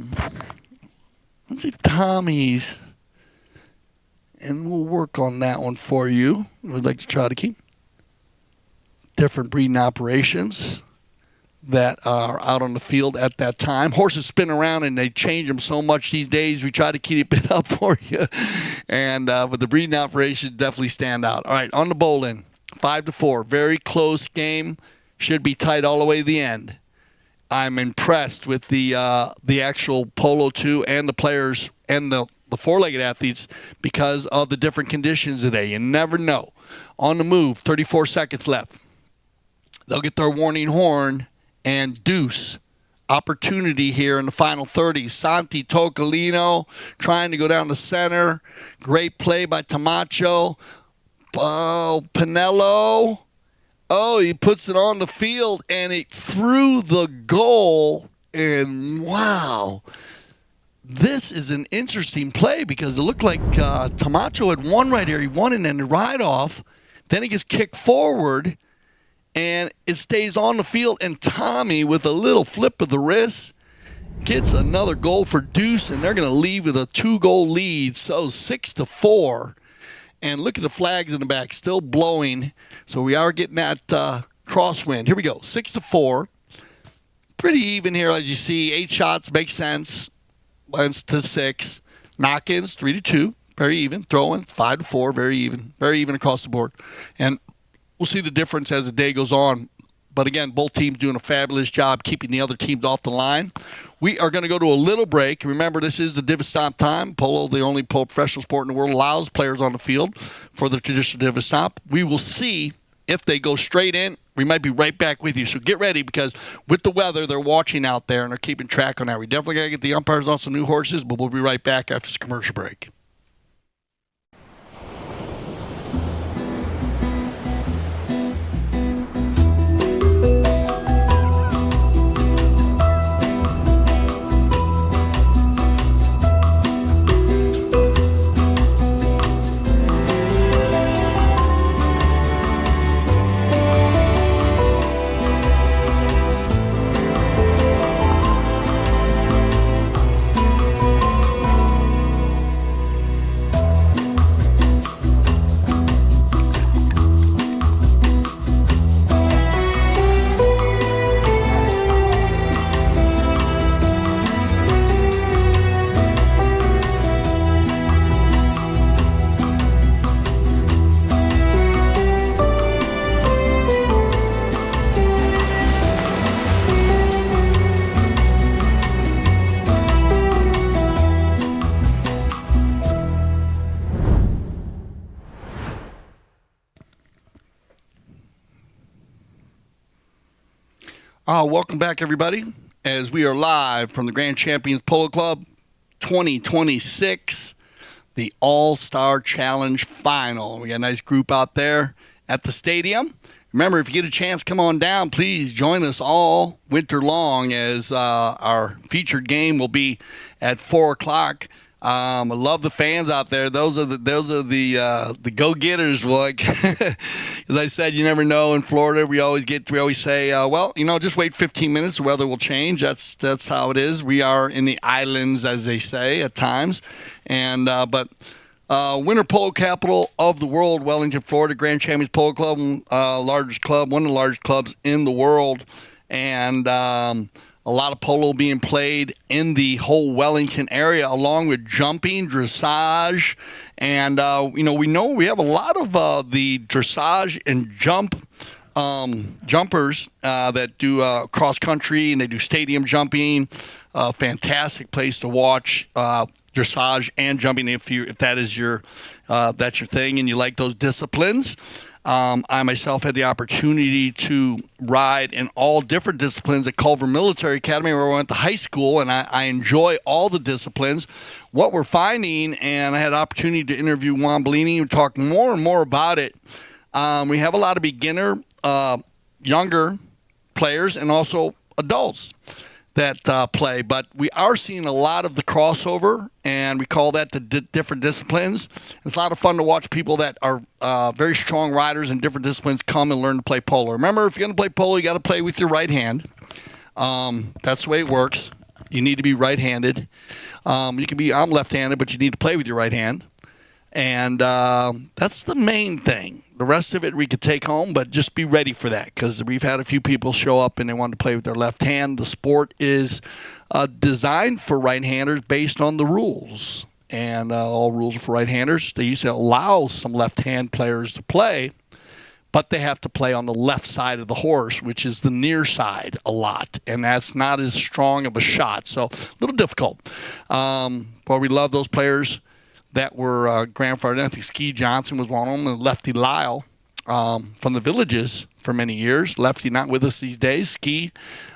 see, Tommy's. And we'll work on that one for you. We'd like to try to keep different breeding operations that are out on the field at that time. Horses spin around and they change them so much these days. We try to keep it up for you. And with the breeding operations, definitely stand out. All right, on the bowl in. 5-4. Very close game. Should be tight all the way to the end. I'm impressed with the actual Polo 2 and the players and the four-legged athletes because of the different conditions today. You never know. On the move, 34 seconds left. They'll get their warning horn and deuce. Opportunity here in the final 30. Santi Tocolino trying to go down the center. Great play by Tamacho. Oh, Pinello. Oh, he puts it on the field, and it threw the goal. And wow, this is an interesting play because it looked like Tamacho had won right here. He won it in the ride-off. Then he gets kicked forward, and it stays on the field. And Tommy, with a little flip of the wrist, gets another goal for deuce, and they're going to leave with a 2-goal lead. So 6-4. And look at the flags in the back, still blowing. So we are getting that crosswind. Here we go, 6-4. Pretty even here, as you see. 8 shots makes sense. 1-6. Knock-ins, 3-2. Very even. Throwing, 5-4. Very even. Very even across the board. And we'll see the difference as the day goes on. But again, both teams doing a fabulous job keeping the other teams off the line. We are going to go to a little break. Remember, this is the Divis Stomp time. Polo, the only professional sport in the world, allows players on the field for the traditional Divis Stomp. We will see if they go straight in. We might be right back with you. So get ready because with the weather, they're watching out there and they're keeping track on that. We definitely got to get the umpires on some new horses, but we'll be right back after this commercial break. Welcome back, everybody, as we are live from the Grand Champions Polo Club 2026, the All-Star Challenge Final. We got a nice group out there at the stadium. Remember, if you get a chance, come on down. Please join us all winter long as our featured game will be at 4 o'clock. I love the fans out there. Those are the go-getters. Like as I said, you never know. In Florida, we always say, just wait 15 minutes. The weather will change. That's how it is. We are in the islands, as they say at times, and but winter polo capital of the world, Wellington, Florida, Grand Champions Polo Club, largest club, one of the largest clubs in the world, and a lot of polo being played in the whole Wellington area, along with jumping, dressage, and we know we have a lot of the dressage and jumpers that do cross country and they do stadium jumping. Fantastic place to watch dressage and jumping if that is that's your thing and you like those disciplines. I myself had the opportunity to ride in all different disciplines at Culver Military Academy where I went to high school, and I enjoy all the disciplines. What we're finding, and I had the opportunity to interview Juan Bellini and talk more and more about it, we have a lot of beginner, younger players and also adults that play, but we are seeing a lot of the crossover, and we call that the different disciplines. It's a lot of fun to watch people that are very strong riders in different disciplines come and learn to play polo. Remember, if you're going to play polo, you got to play with your right hand. That's the way it works. You need to be right-handed. You can be, I'm left-handed, but you need to play with your right hand. And that's the main thing. The rest of it we could take home, but just be ready for that because we've had a few people show up and they want to play with their left hand. The sport is designed for right-handers based on the rules. And all rules are for right-handers. They used to allow some left-hand players to play, but they have to play on the left side of the horse, which is the near side a lot, and that's not as strong of a shot, so a little difficult. But we love those players that were grandfathered. I think Ski Johnson was one of them, and Lefty Lyle from the Villages for many years. Lefty not with us these days. Ski,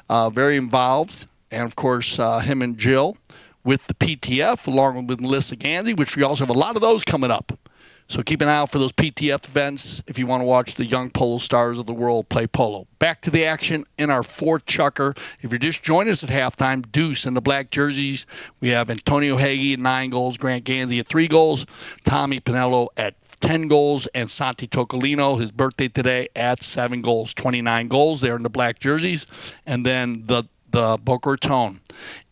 very involved, and of course him and Jill with the PTF, along with Melissa Gandy, which we also have a lot of those coming up. So keep an eye out for those PTF events if you want to watch the young polo stars of the world play polo. Back to the action in our fourth chukker. If you're just joining us at halftime, Deuce in the black jerseys. We have Antonio Hagee at 9 goals, Grant Gansey at 3 goals, Tommy Pinello at 10 goals, and Santi Tocolino, his birthday today, at 7 goals, 29 goals there in the black jerseys. And then the Boca Raton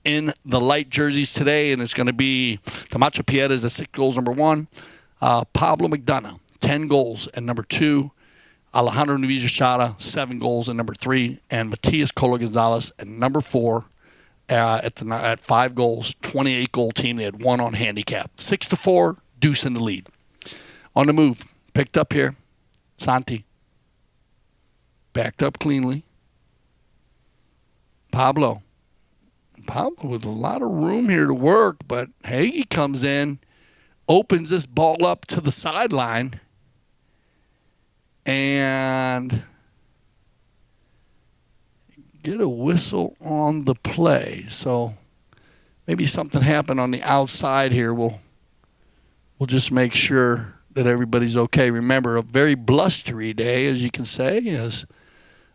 in the light jerseys today, and it's going to be Camacho Piedras at 6 goals, number 1. Pablo McDonough, 10 goals at number 2. Alejandro Nuvichada, 7 goals at number 3. And Matias Colo Gonzalez at number 4 at 5 goals, 28-goal team. They had 1 on handicap. 6-4, Deuce in the lead. On the move, picked up here, Santi. Backed up cleanly. Pablo with a lot of room here to work, but Hagee comes in, opens this ball up to the sideline, and get a whistle on the play. So maybe something happened on the outside here. We'll just make sure that everybody's okay. Remember, a very blustery day, as you can say, is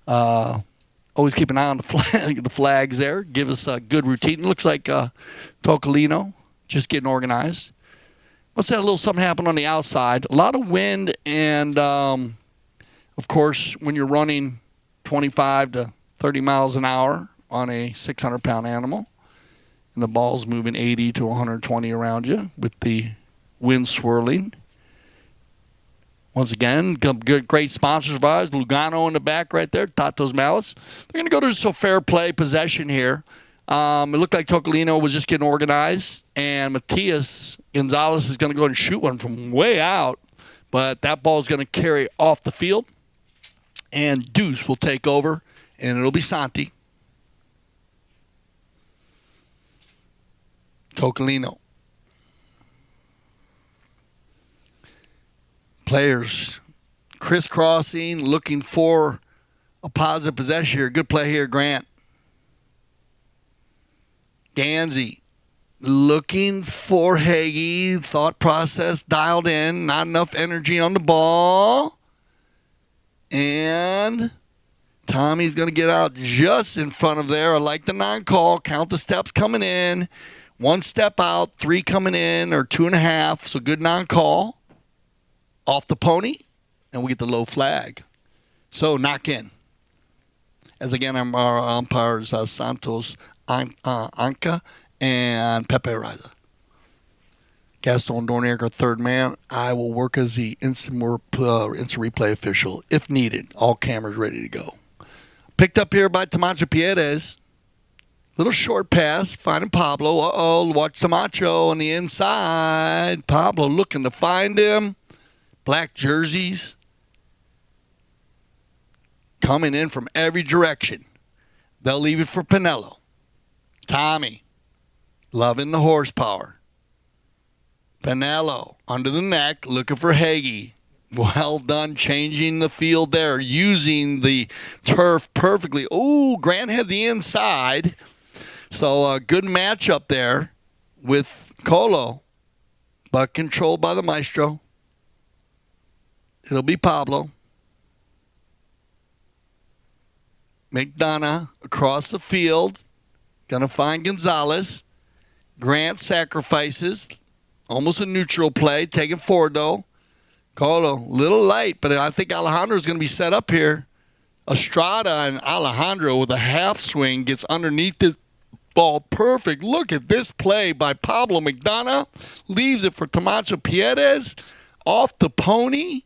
always keep an eye on the flags there. Give us a good routine. It looks like Tocolino just getting organized. Let's have a little something happen on the outside. A lot of wind, and of course, when you're running 25 to 30 miles an hour on a 600-pound animal, and the ball's moving 80 to 120 around you with the wind swirling. Once again, great sponsors of ours, Lugano in the back right there, Tato's Mallets. They're going to go to some fair play possession here. It looked like Tocolino was just getting organized, and Matias Gonzalez is going to go and shoot one from way out, but that ball is going to carry off the field, and Deuce will take over, and it'll be Santi. Tocolino. Players crisscrossing, looking for a positive possession here. Good play here, Grant. Gansey looking for Hagee. Thought process dialed in. Not enough energy on the ball. And Tommy's going to get out just in front of there. I like the non-call. Count the steps coming in. 1 step out, 3 coming in, or 2.5. So good non-call. Off the pony, and we get the low flag. So knock in. As again, our umpires Santos Anca and Pepe Riza. Gaston Dornier, our third man. I will work as the instant replay official if needed. All cameras ready to go. Picked up here by Camacho Piedras. Little short pass, finding Pablo. Uh-oh, watch Camacho on the inside. Pablo looking to find him. Black jerseys coming in from every direction. They'll leave it for Pinello. Tommy, loving the horsepower. Pinello, under the neck, looking for Hagee. Well done, changing the field there, using the turf perfectly. Oh, Grant had the inside. So a good matchup there with Colo, but controlled by the maestro. It'll be Pablo. McDonough across the field. Going to find Gonzalez. Grant sacrifices. Almost a neutral play. Taking forward, though. Colo, little light, but I think Alejandro's going to be set up here. Estrada and Alejandro with a half swing gets underneath the ball. Perfect. Look at this play by Pablo McDonough. Leaves it for Camacho Piedras. Off the pony.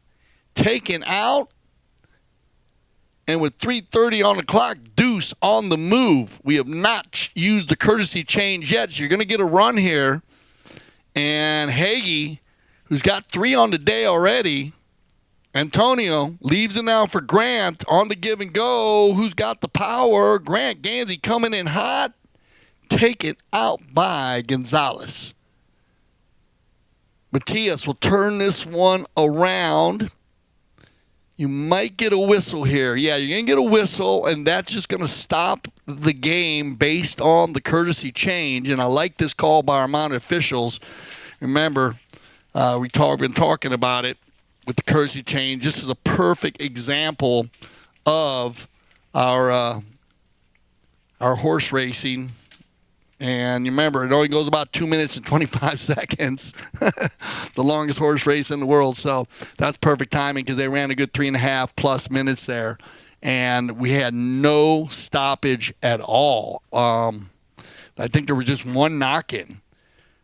Taken out, and with 3:30 on the clock, Deuce on the move. We have not used the courtesy change yet, so you're going to get a run here. And Hagee, who's got 3 on the day already, Antonio leaves it now for Grant on the give and go. Who's got the power? Grant Gansey coming in hot. Taken out by Gonzalez. Matias will turn this one around. You might get a whistle here. Yeah, you're going to get a whistle, and that's just going to stop the game based on the courtesy change. And I like this call by our mounted officials. Remember, we've been talking about it with the courtesy change. This is a perfect example of our horse racing. And you remember, it only goes about 2 minutes and 25 seconds, the longest horse race in the world. So that's perfect timing because they ran a good 3.5+ minutes there. And we had no stoppage at all. I think there was just one knock-in.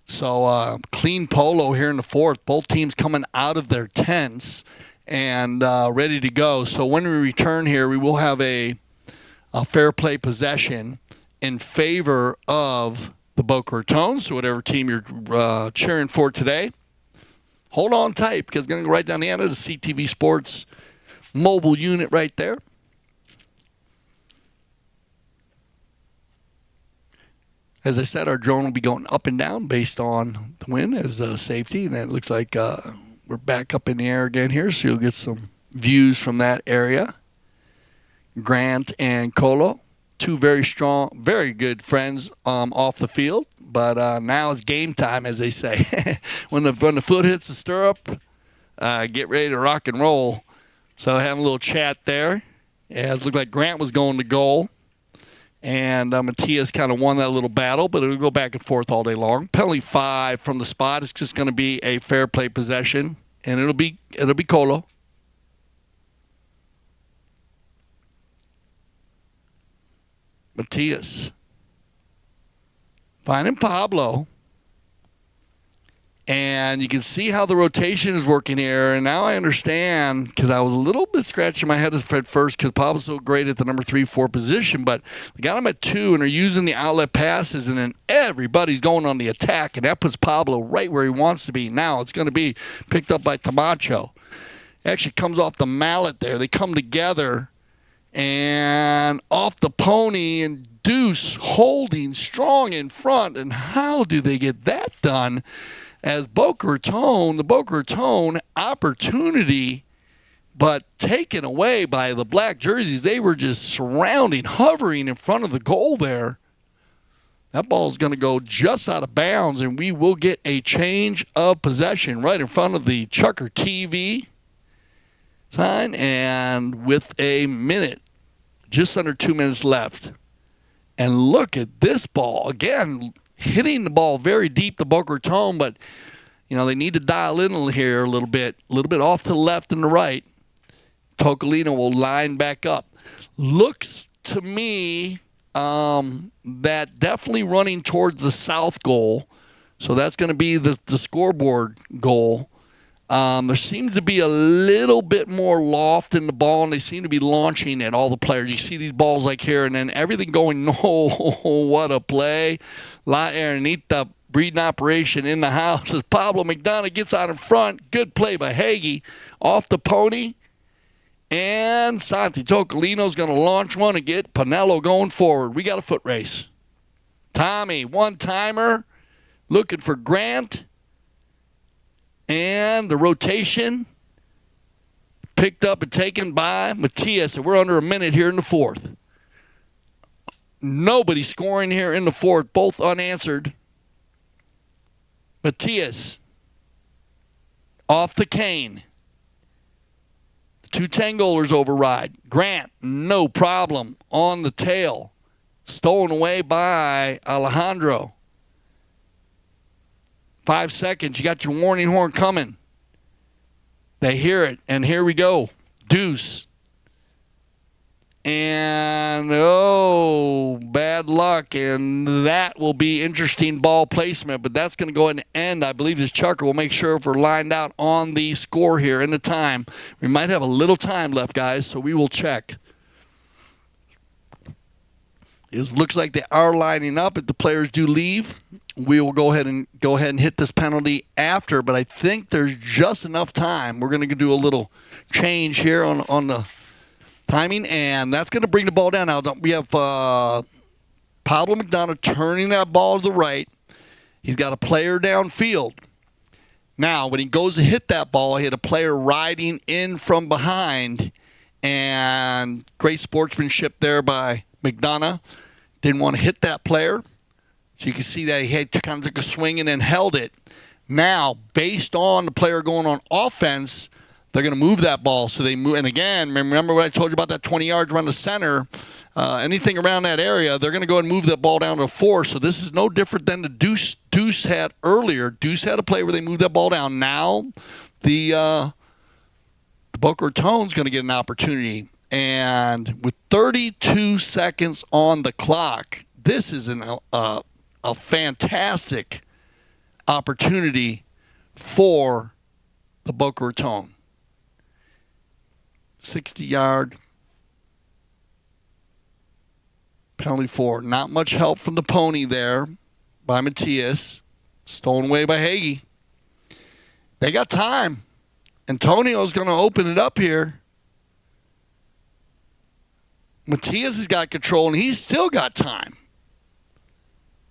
So clean polo here in the fourth. Both teams coming out of their tents and ready to go. So when we return here, we will have a fair play possession in favor of the Boca Raton. So whatever team you're cheering for today, hold on tight because it's going to go right down the end of the CTV Sports mobile unit right there. As I said, our drone will be going up and down based on the wind as safety. And it looks like we're back up in the air again here, so you'll get some views from that area. Grant and Colo, two very strong, very good friends off the field. But now it's game time, as they say. when the foot hits the stirrup, get ready to rock and roll. So having a little chat there. Yeah, it looked like Grant was going to goal. And Matias kind of won that little battle, but it'll go back and forth all day long. Penalty 5 from the spot. It's just going to be a fair play possession, and it'll be Colo. Matias finding Pablo. And you can see how the rotation is working here. And now I understand, because I was a little bit scratching my head at first because Pablo's so great at the number 3-4 position. But they got him at 2 and are using the outlet passes. And then everybody's going on the attack. And that puts Pablo right where he wants to be. Now it's going to be picked up by Tamacho. Actually comes off the mallet there. They come together. And off the pony, and Deuce holding strong in front. And how do they get that done? As the Boca Raton opportunity, but taken away by the black jerseys. They were just surrounding, hovering in front of the goal there. That ball is going to go just out of bounds, and we will get a change of possession right in front of the Chucker TV sign, and with a minute, just under 2 minutes left. And look at this ball. Again, hitting the ball very deep to Boca Raton, but they need to dial in here a little bit off to the left and the right. Tocolino will line back up. Looks to me that definitely running towards the south goal, so that's going to be the scoreboard goal. There seems to be a little bit more loft in the ball, and they seem to be launching at all the players. You see these balls like here, and then everything going, what a play. La Arenita breeding operation in the house as Pablo McDonough gets out in front. Good play by Hagee off the pony. And Santi Tocolino's going to launch one and get Pinello going forward. We got a foot race. Tommy, one-timer, looking for Grant. And the rotation picked up and taken by Matias. And we're under a minute here in the fourth. Nobody scoring here in the fourth, both unanswered. Matias off the cane. The two Tangolers override. Grant, no problem, on the tail. Stolen away by Alejandro. 5 seconds. You got your warning horn coming. They hear it, and here we go. Deuce. And, bad luck. And that will be interesting ball placement, but that's going to go ahead and end. I believe this Chucker will make sure if we're lined out on the score here in the time. We might have a little time left, guys, so we will check. It looks like they are lining up if the players do leave. we will go ahead and hit this penalty after, but I think there's just enough time. We're going to do a little change here on the timing, and that's going to bring the ball down. Now we have Pablo McDonough turning that ball to the right. He's got a player downfield. Now, when he goes to hit that ball, he had a player riding in from behind, and great sportsmanship there by McDonough. Didn't want to hit that player. So you can see that he kind of took a swing and then held it. Now, based on the player going on offense, they're going to move that ball. So they move. And again, remember what I told you about that 20 yards around the center? Anything around that area, they're going to go and move that ball down to 4. So this is no different than the Deuce had earlier. Deuce had a play where they moved that ball down. Now the Boca Raton's going to get an opportunity. And with 32 seconds on the clock, this is a fantastic opportunity for the Boca Raton. 60-yard penalty 4. Not much help from the pony there by Matias. Stolen away by Hagee. They got time. Antonio's going to open it up here. Matias has got control, and he's still got time.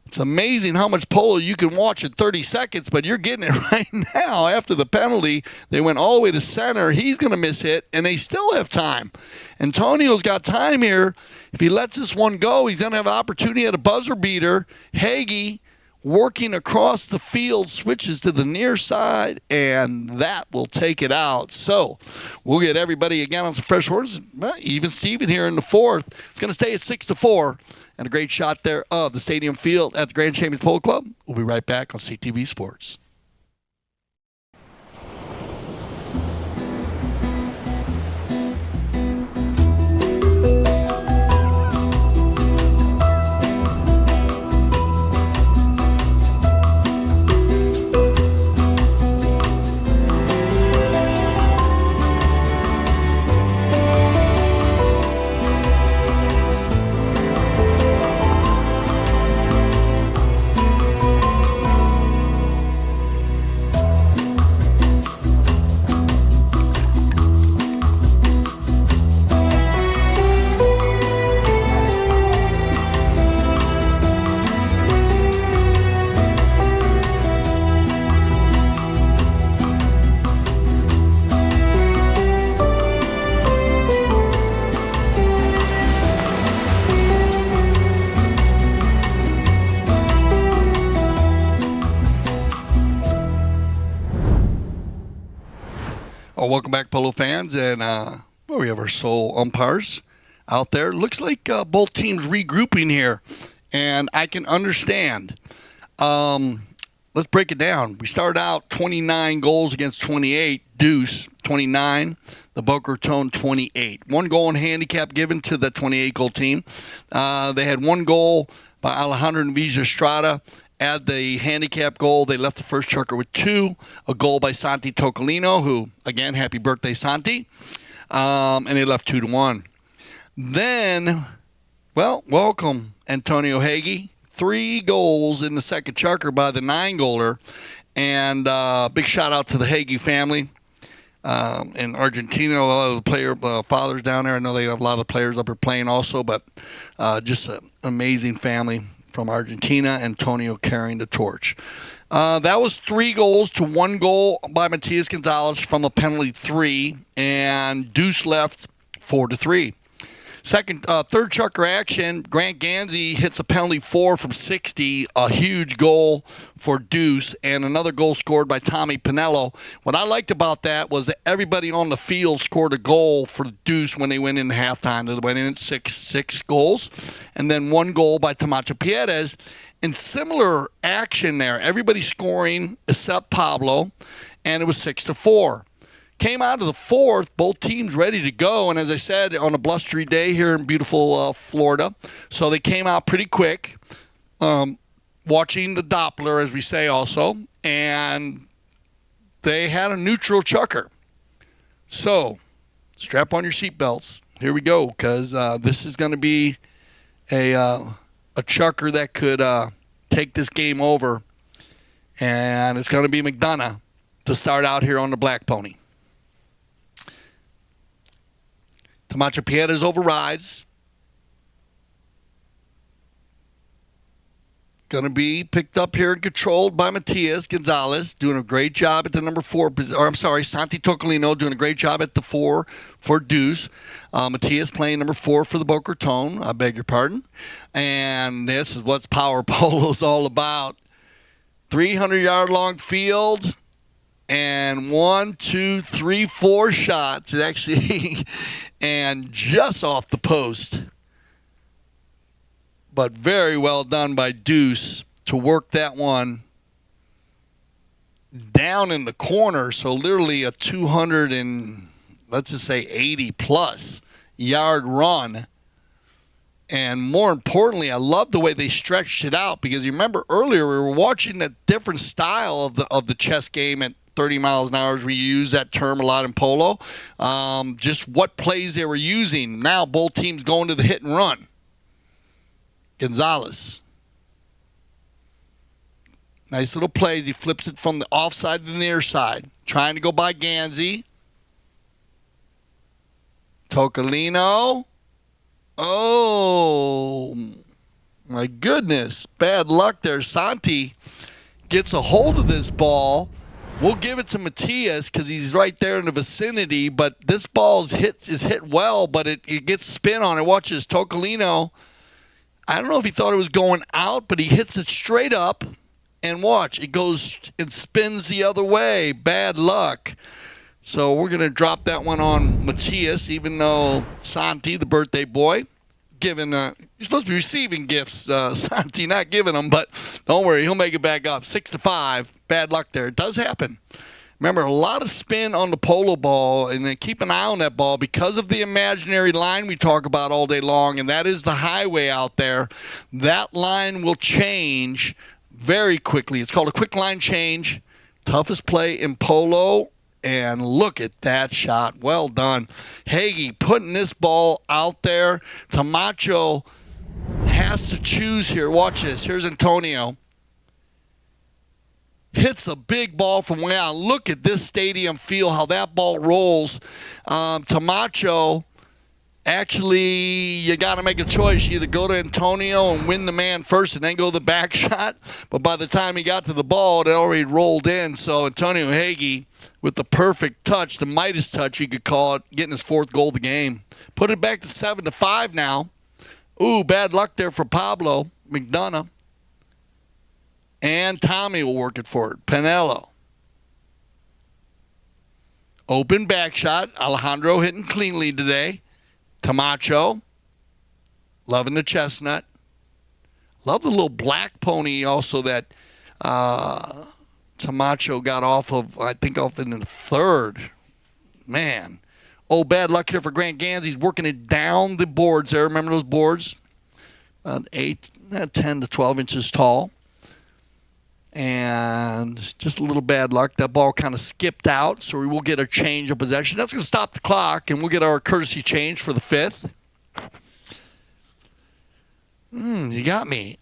It's amazing how much polo you can watch in 30 seconds, but you're getting it right now. After the penalty, they went all the way to center. He's going to miss hit, and they still have time. Antonio's got time here. If he lets this one go, he's going to have an opportunity at a buzzer beater. Hagee working across the field, switches to the near side, and that will take it out. So we'll get everybody again on some fresh horses. Even Steven here in the 4th. It's going to stay at 6-4. And a great shot there of the stadium field at the Grand Champions Polo Club. We'll be right back on CTV Sports. Welcome back, Polo fans, and we have our sole umpires out there. Looks like both teams regrouping here, and I can understand. Let's break it down. We started out 29 goals against 28. Deuce, 29. The Boca Raton, 28. 1 goal in handicap given to the 28-goal team. They had 1 goal by Alejandro Villa Estrada. Add the handicap goal. They left the first chucker with 2. A goal by Santi Tocolino, who, again, happy birthday, Santi. And they left 2-1. Then, welcome, Antonio Hagee. 3 goals in the second chucker by the 9-goaler. And big shout-out to the Hagee family. In Argentina, a lot of the fathers down there. I know they have a lot of players up here playing also, but just an amazing family from Argentina. Antonio carrying the torch. That was 3 goals to 1 goal by Matias Gonzalez from a penalty 3, and Deuce left 4-3. Third chucker action, Grant Ganzi hits a penalty 4 from 60, a huge goal for Deuce, and another goal scored by Tommy Pinello. What I liked about that was that everybody on the field scored a goal for Deuce when they went into halftime. They went in at six goals, and then 1 goal by Tamacho Pierres. And similar action there, everybody scoring except Pablo, and it was 6-4. Came out of the 4th, both teams ready to go, and as I said, on a blustery day here in beautiful Florida, so they came out pretty quick, watching the Doppler, as we say also, and they had a neutral chucker. So, strap on your seatbelts. Here we go, because this is going to be a chucker that could take this game over. And it's going to be McDonough to start out here on the Black Pony. Camacho Piedras overrides. Going to be picked up here and controlled by Matias Gonzalez, doing a great job at the number 4. Or I'm sorry, Santi Tocolino doing a great job at the 4 for Deuce. Matias playing number 4 for the Boca Raton. I beg your pardon. And this is what power polo's all about. 300-yard long field. And 1, 2, 3, 4 shots. It actually, and just off the post. But very well done by Deuce to work that one down in the corner. So literally a 200 and let's just say 80-plus yard run. And more importantly, I love the way they stretched it out, because you remember earlier we were watching a different style of the chess game at 30 miles an hour. We use that term a lot in polo. Just what plays they were using. Now both teams going to the hit and run. Gonzalez. Nice little play. He flips it from the offside to the near side. Trying to go by Ganzi. Tocolino. Oh, my goodness. Bad luck there. Santi gets a hold of this ball. We'll give it to Matias because he's right there in the vicinity. But this ball is hit well, but it gets spin on it. Watch this. Tocolino. I don't know if he thought it was going out, but he hits it straight up, and watch, it goes and spins the other way. Bad luck. So we're going to drop that one on Matias, even though Santi, the birthday boy, you're supposed to be receiving gifts, Santi, not giving them, but don't worry, he'll make it back up. 6-5, bad luck there. It does happen. Remember, a lot of spin on the polo ball, and then keep an eye on that ball because of the imaginary line we talk about all day long, and that is the highway out there. That line will change very quickly. It's called a quick line change. Toughest play in polo, and look at that shot. Well done. Hagee putting this ball out there. Camacho has to choose here. Watch this. Here's Antonio. Hits a big ball from way out. Look at this stadium feel, how that ball rolls. Camacho, actually, you got to make a choice. You either go to Antonio and win the man first and then go the back shot. But by the time he got to the ball, it already rolled in. So Antonio Hagee, with the perfect touch, the Midas touch, you could call it, getting his 4th goal of the game. Put it back to 7-5 now. Ooh, bad luck there for Pablo McDonough. And Tommy will work it for it. Pinello. Open back shot. Alejandro hitting cleanly today. Camacho. Loving the chestnut. Love the little black pony also that Camacho got off of, I think off in the 3rd. Man. Oh, bad luck here for Grant Gans. He's working it down the boards there. Remember those boards? 10 to 12 inches tall. And just a little bad luck. That ball kind of skipped out, so we will get a change of possession. That's going to stop the clock, and we'll get our courtesy change for the 5th. You got me.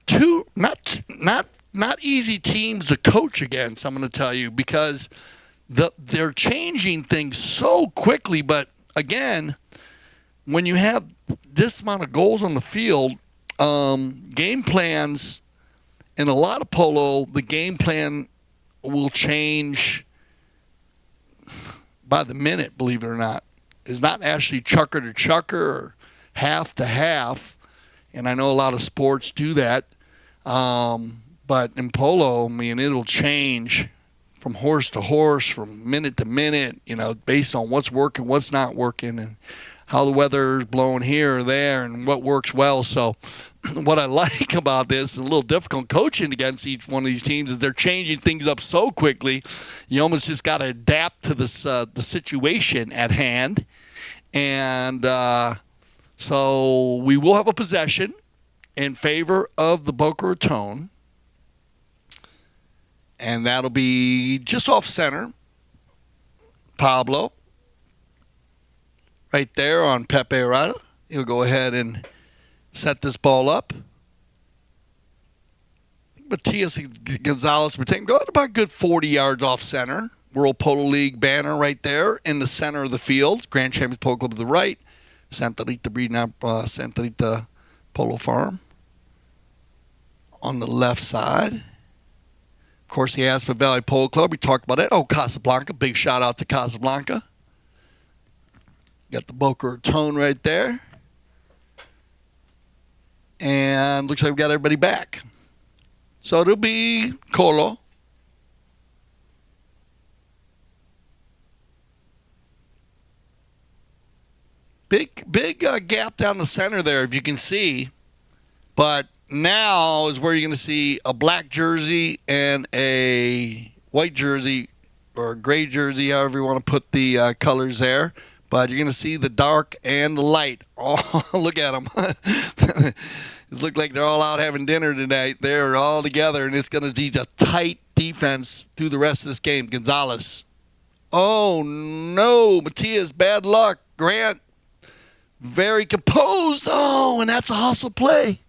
Two not easy teams to coach against, I'm going to tell you, because they're changing things so quickly. But, again, when you have this amount of goals on the field, game plans – in a lot of polo, the game plan will change by the minute, believe it or not. It's not actually chucker to chucker or half to half. And I know a lot of sports do that. But in polo, I mean, it'll change from horse to horse, from minute to minute, based on what's working, what's not working, and how the weather is blowing here or there and what works well. So what I like about this, is a little difficult coaching against each one of these teams, is they're changing things up so quickly. You almost just got to adapt to this the situation at hand. And so we will have a possession in favor of the Boca Raton. And that'll be just off center. Pablo. Right there on Pepe Arada. He'll go ahead and set this ball up. Matias Gonzalez going about a good 40 yards off center. World Polo League banner right there in the center of the field. Grand Champions Polo Club to the right. Santa Rita Polo Farm on the left side. Of course, the Aspen Valley Polo Club. We talked about it. Oh, Casablanca. Big shout out to Casablanca. Got the Boca Raton right there. And looks like we've got everybody back. So it'll be Colo. Big gap down the center there, if you can see. But now is where you're going to see a black jersey and a white jersey or a gray jersey, however you want to put the colors there. But you're going to see the dark and the light. Oh, look at them. It looks like they're all out having dinner tonight. They're all together, and it's going to be a tight defense through the rest of this game. Gonzalez. Oh, no. Matias, bad luck. Grant, very composed. Oh, and that's a hustle play.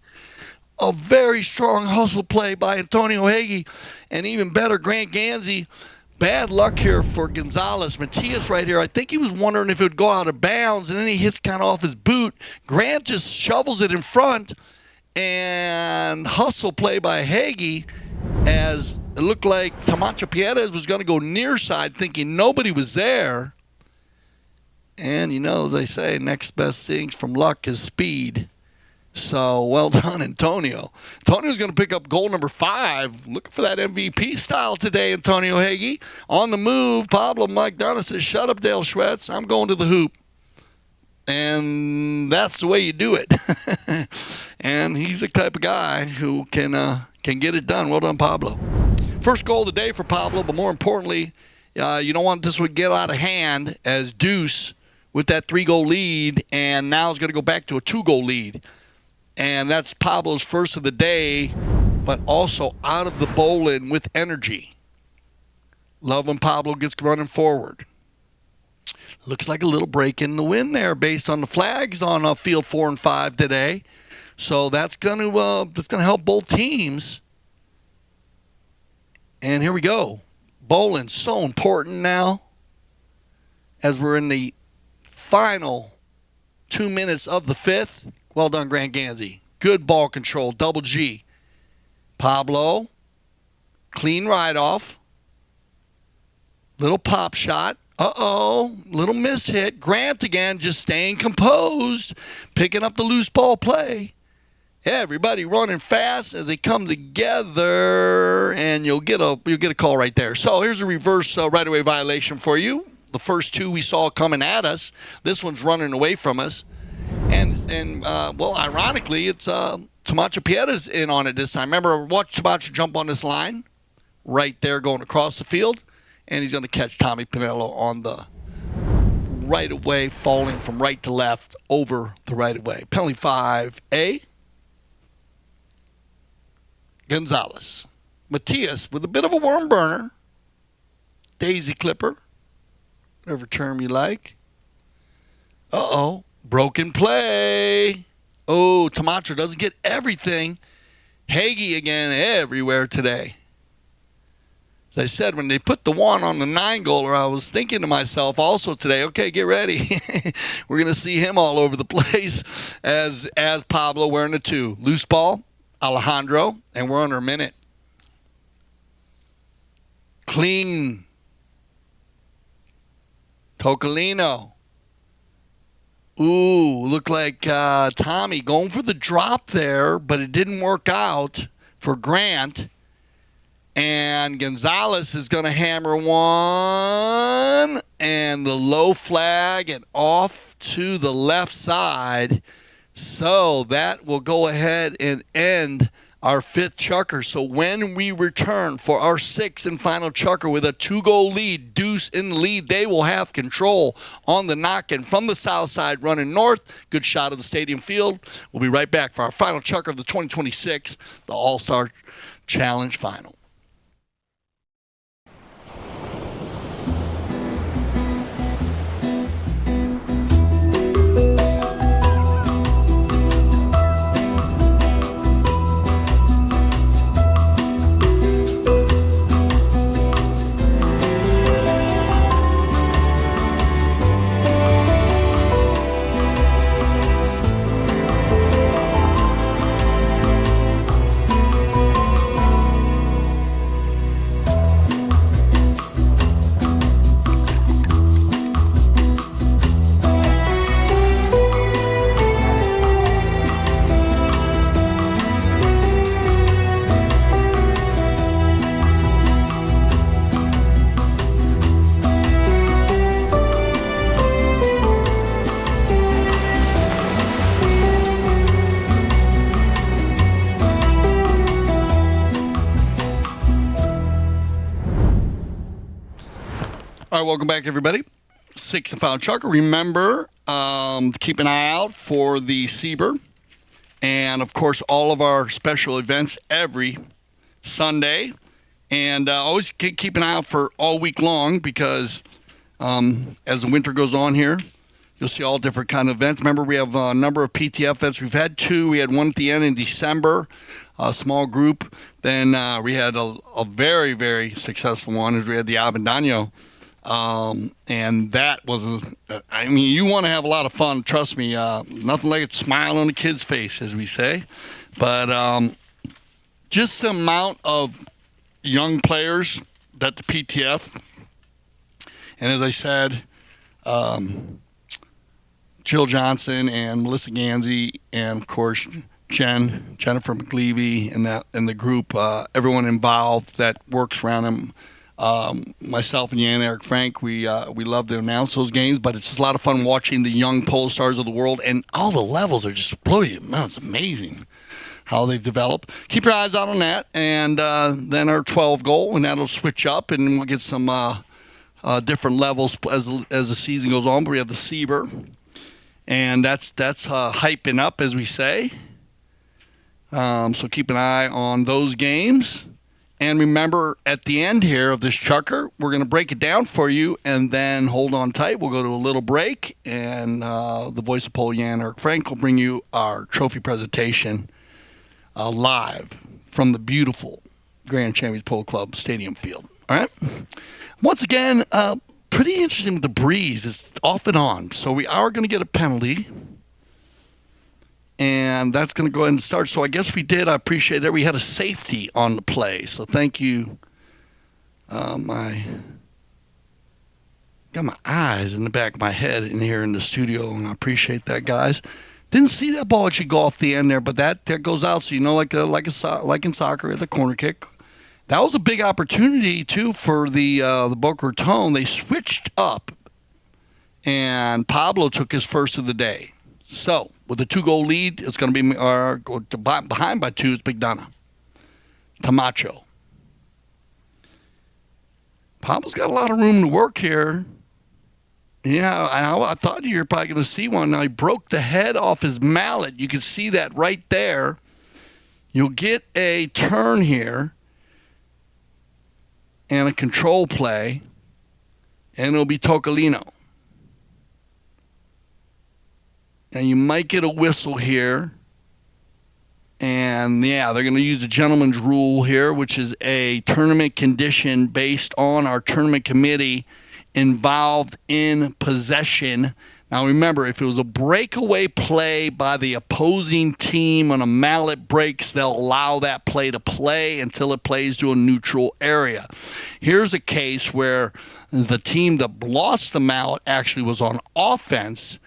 A very strong hustle play by Antonio Hagee. And even better, Grant Gansey. Bad luck here for Gonzalez. Matias right here, I think he was wondering if it would go out of bounds, and then he hits kind of off his boot. Grant just shovels it in front, and hustle play by Hagee as it looked like Camacho Pierres was going to go near side thinking nobody was there. And, you know, they say next best thing from luck is speed. So, well done, Antonio. Antonio's going to pick up goal number 5. Looking for that MVP style today, Antonio Hagee. On the move, Pablo Mike Donna says, shut up, Dale Schwetz. I'm going to the hoop. And that's the way you do it. And he's the type of guy who can get it done. Well done, Pablo. First goal of the day for Pablo, but more importantly, you don't want this one to get out of hand as Deuce with that 3-goal lead, and now it's going to go back to a 2-goal lead. And that's Pablo's first of the day, but also out of the bowling with energy. Love when Pablo gets running forward. Looks like a little break in the wind there based on the flags on field 4 and 5 today. So that's going to help both teams. And here we go. Bowling so important now as we're in the final 2 minutes of the 5th. Well done, Grant Gansey. Good ball control, double G. Pablo, clean ride-off. Little pop shot. Uh-oh, little miss hit. Grant again just staying composed, picking up the loose ball play. Everybody running fast as they come together, and you'll get a call right there. So here's a reverse right-of-way violation for you. The first 2 we saw coming at us. This one's running away from us. And well, ironically, it's Camacho Pierres in on it this time. Remember, watch Camacho jump on this line right there going across the field, and he's going to catch Tommy Pinello on the right-of-way, falling from right to left over the right-of-way. Penalty 5A. Gonzalez. Matias with a bit of a worm burner. Daisy clipper. Whatever term you like. Uh-oh. Broken play. Oh, Camacho doesn't get everything. Hagee again everywhere today. As I said, when they put the 1 on the 9-goaler, I was thinking to myself also today, okay, get ready. We're going to see him all over the place as Pablo wearing the 2. Loose ball, Alejandro, and we're under a minute. Clean. Tocolino. Ooh, looked like Tommy going for the drop there, but it didn't work out for Grant. And Gonzalez is going to hammer one, and the low flag and off to the left side. So that will go ahead and end our 5th chukker. So when we return for our 6th and final chukker with a 2-goal lead, Deuce in the lead, they will have control on the knock-in from the south side running north. Good shot of the stadium field. We'll be right back for our final chukker of the 2026, the All-Star Challenge Final. All right, welcome back, everybody. 6th and final chucker. Remember, keep an eye out for the Sieber. And, of course, all of our special events every Sunday. And always keep an eye out for all week long because as the winter goes on here, you'll see all different kind of events. Remember, we have a number of PTF events. We've had 2. We had one at the end in December, a small group. Then we had a very, very successful one as we had the Avendano. And that was, you want to have a lot of fun. Trust me, nothing like a smile on a kid's face, as we say. But just the amount of young players that the PTF, and as I said, Jill Johnson and Melissa Ganzi, and of course Jennifer McLeavy, and the group, everyone involved that works around them. Myself and Jan Eric Frank, we love to announce those games, but it's just a lot of fun watching the young polo stars of the world, and all the levels are just brilliant. Man, it's amazing how they've developed. Keep your eyes out on that, and then our 12 goal, and that'll switch up, and we'll get some different levels as the season goes on. But we have the Sieber, and that's hyping up, as we say. So keep an eye on those games. And remember, at the end here of this chucker, we're going to break it down for you, and then hold on tight. We'll go to a little break, and the voice of polo, Jan Eric Frank, will bring you our trophy presentation live from the beautiful Grand Champions Polo Club Stadium Field. All right? Once again, pretty interesting with the breeze. It's off and on. So we are going to get a penalty. And that's going to go ahead and start. So I guess we did. I appreciate that. We had a safety on the play. So thank you. Got my eyes in the back of my head in here in the studio, and I appreciate that, guys. Didn't see that ball actually go off the end there, but that goes out. So like in soccer at the corner kick. That was a big opportunity too for the Boca Raton. They switched up, and Pablo took his first of the day. So, with a 2-goal lead, it's going to be behind by 2. It's Big Donna. Tamacho. Pablo's got a lot of room to work here. Yeah, I thought you were probably going to see one. Now, he broke the head off his mallet. You can see that right there. You'll get a turn here and a control play, and it'll be Tocolino. And you might get a whistle here. And, yeah, they're going to use the gentleman's rule here, which is a tournament condition based on our tournament committee involved in possession. Now, remember, if it was a breakaway play by the opposing team on a mallet breaks, they'll allow that play to play until it plays to a neutral area. Here's a case where the team that lost the mallet actually was on offense.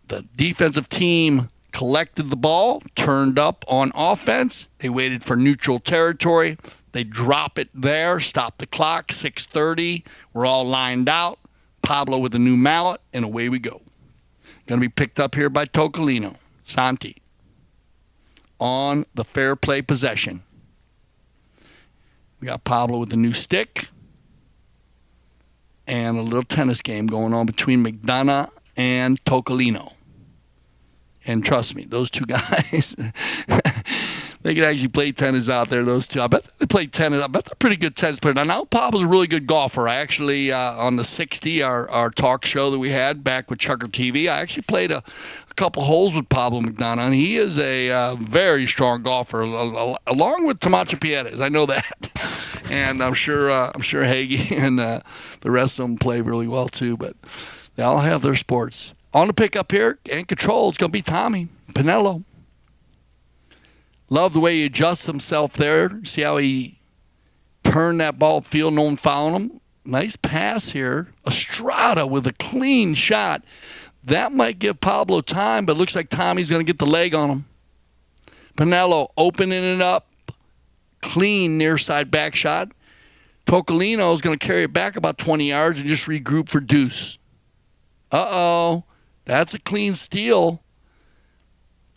The defensive team collected the ball, turned up on offense. They waited for neutral territory. They drop it there, stop the clock, 6:30. We're all lined out. Pablo with a new mallet, and away we go. Going to be picked up here by Tocolino. Santi on the fair play possession. We got Pablo with a new stick. And a little tennis game going on between McDonough and Tocolino. And trust me, those two guys, they can actually play tennis out there, those two. I bet they play tennis. I bet they're pretty good tennis players. Now, I know Pablo's a really good golfer. I actually, on the 60, our talk show that we had back with Chucker TV, I actually played a couple holes with Pablo McDonough, and he is a very strong golfer, along with Tamacho Piedes. I know that. And I'm sure Hagee and the rest of them play really well, too. But they all have their sports. On the pickup here, and control, it's going to be Tommy Pinello. Love the way he adjusts himself there. See how he turned that ball upfield, no one fouled him. Nice pass here. Estrada with a clean shot. That might give Pablo time, but it looks like Tommy's going to get the leg on him. Pinello opening it up. Clean near side back shot. Tocolino is going to carry it back about 20 yards and just regroup for deuce. Uh-oh. That's a clean steal.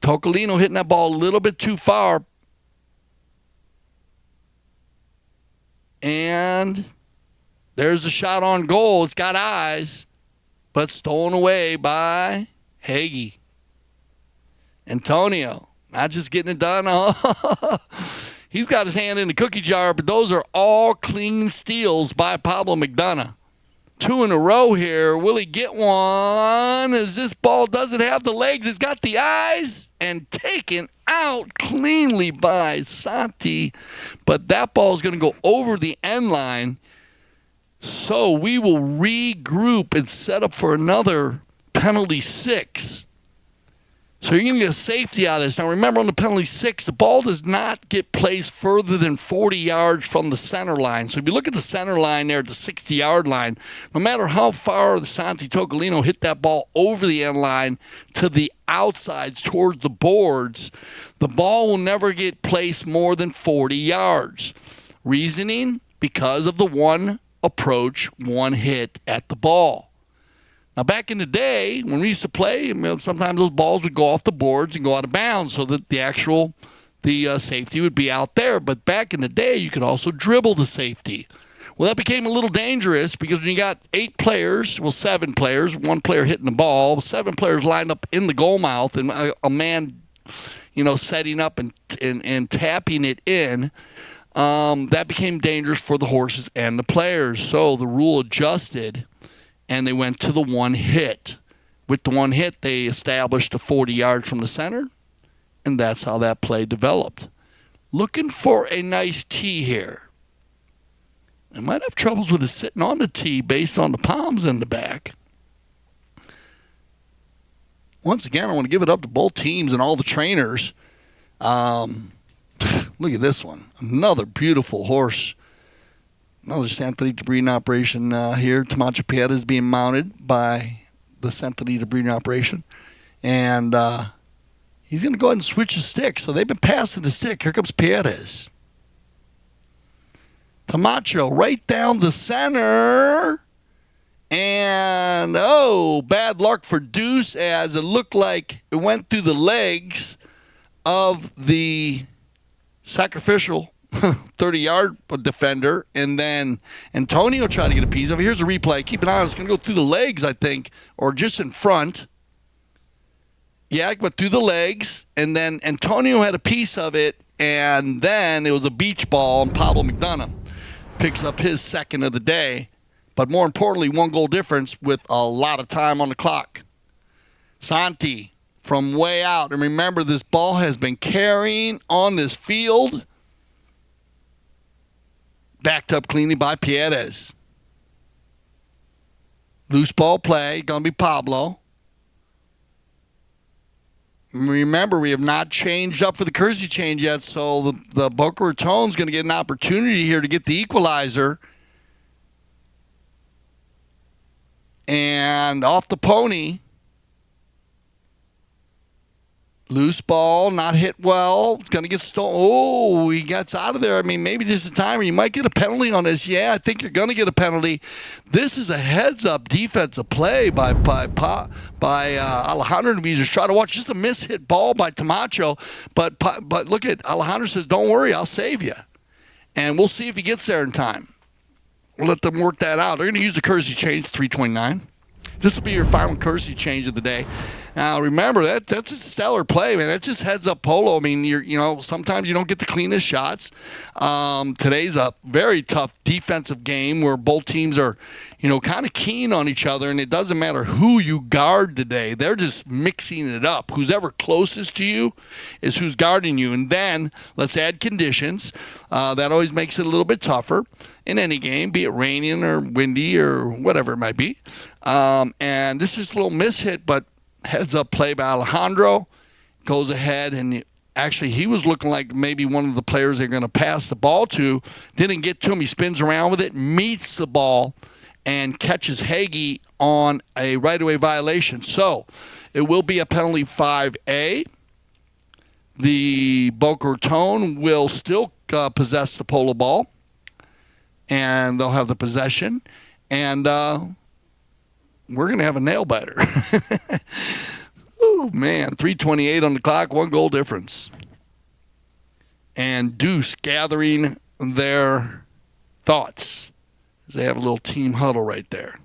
Tocolino hitting that ball a little bit too far. And There's a shot on goal. It's got eyes, but stolen away by Hagee. Antonio, not just getting it done. He's got his hand in the cookie jar, but those are all clean steals by Pablo McDonough. 2 in a row here. Will he get one? As this ball doesn't have the legs, it's got the eyes, and taken out cleanly by Santi. But that ball is going to go over the end line. So we will regroup and set up for another penalty 6. So you're going to get a safety out of this. Now remember, on the penalty 6, the ball does not get placed further than 40 yards from the center line. So if you look at the center line there at the 60-yard line, no matter how far the Santi Tocolino hit that ball over the end line to the outsides towards the boards, the ball will never get placed more than 40 yards. Reasoning? Because of the one approach, one hit at the ball. Now, back in the day, when we used to play, sometimes those balls would go off the boards and go out of bounds so that the safety would be out there. But back in the day, you could also dribble the safety. Well, that became a little dangerous because when you got 8 players, 7 players, 1 player hitting the ball, 7 players lined up in the goal mouth, and a man, setting up and tapping it in, that became dangerous for the horses and the players. So the rule adjusted, and they went to the one hit. With the one hit, they established a 40 yards from the center, and that's how that play developed. Looking for a nice tee here. I might have troubles with it sitting on the tee based on the palms in the back. Once again, I want to give it up to both teams and all the trainers. Look at this one. Another beautiful horse. Another Santanita breeding operation here. Tamacho Pieta is being mounted by the Santanita breeding operation. And he's going to go ahead and switch the stick. So they've been passing the stick. Here comes Pieta. Tamacho right down the center. And, bad luck for Deuce, as it looked like it went through the legs of the sacrificial 30-yard defender, and then Antonio tried to get a piece of it. Here's a replay. Keep an eye on it. It's going to go through the legs, I think, or just in front. Yeah, but through the legs, and then Antonio had a piece of it, and then it was a beach ball, and Pablo McDonough picks up his second of the day. But more importantly, 1 goal difference with a lot of time on the clock. Santi from way out. And remember, this ball has been carrying on this field. Backed up cleanly by Pieta. Loose ball play. Going to be Pablo. Remember, we have not changed up for the Kersey change yet, so the Boca Raton's going to get an opportunity here to get the equalizer. And off the pony. Loose ball, not hit well. It's going to get stolen. Oh, he gets out of there. I mean, maybe just a time. You might get a penalty on this. Yeah, I think you're going to get a penalty. This is a heads-up defensive play by Alejandro Naviz. Try to watch just a miss-hit ball by Tamacho. But look at Alejandro says, don't worry, I'll save you. And we'll see if he gets there in time. We'll let them work that out. They're going to use the Kersey change, 329. This will be your final Kersey change of the day. Now, remember, that's a stellar play, man. That's just heads-up polo. I mean, sometimes you don't get the cleanest shots. Today's a very tough defensive game where both teams are, kind of keen on each other, and it doesn't matter who you guard today. They're just mixing it up. Who's ever closest to you is who's guarding you. And then let's add conditions. That always makes it a little bit tougher in any game, be it raining or windy or whatever it might be. And this is a little mishit, but heads-up play by Alejandro. Goes ahead, and actually he was looking like maybe one of the players they're going to pass the ball to. Didn't get to him. He spins around with it, meets the ball, and catches Hagee on a right-of-way violation. So it will be a penalty 5A. The Boca Raton will still possess the polo ball, and they'll have the possession. And we're going to have a nail-biter. Oh, man, 3:28 on the clock, 1 goal difference. And Deuce gathering their thoughts They have a little team huddle right there.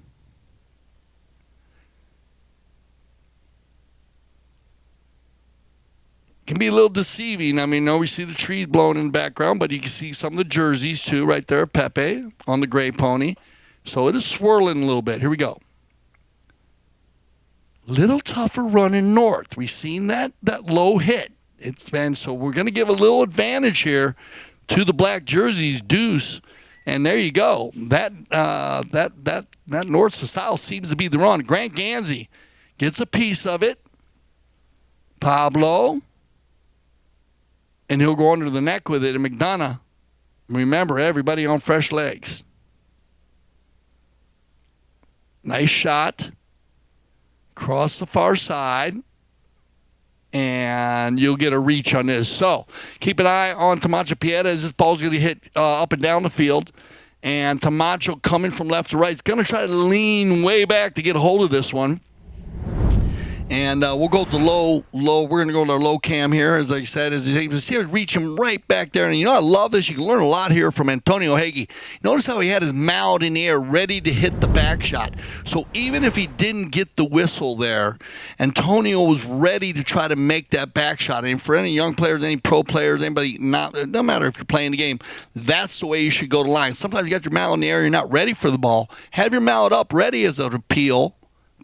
Can be a little deceiving. I mean, we see the trees blowing in the background, but you can see some of the jerseys too right there. Pepe on the gray pony. So it is swirling a little bit. Here we go. Little tougher running north. We've seen that low hit. It's been so we're going to give a little advantage here to the black jerseys, Deuce, and there you go. That north to south seems to be the run. Grant Gansey gets a piece of it. Pablo. And he'll go under the neck with it. And McDonough, remember, everybody on fresh legs. Nice shot. Cross the far side. And you'll get a reach on this. So keep an eye on Tamacho Pieta as this ball's going to hit up and down the field. And Tamacho coming from left to right. He's going to try to lean way back to get a hold of this one. And we'll go to low. We're going to go to our low cam here, as I said. As you can see, reach him right back there. And I love this. You can learn a lot here from Antonio Hagee. Notice how he had his mouth in the air, ready to hit the back shot. So even if he didn't get the whistle there, Antonio was ready to try to make that back shot. And for any young players, any pro players, anybody, it doesn't matter if you're playing the game, that's the way you should go to line. Sometimes you got your mouth in the air, you're not ready for the ball. Have your mouth up, ready as an appeal.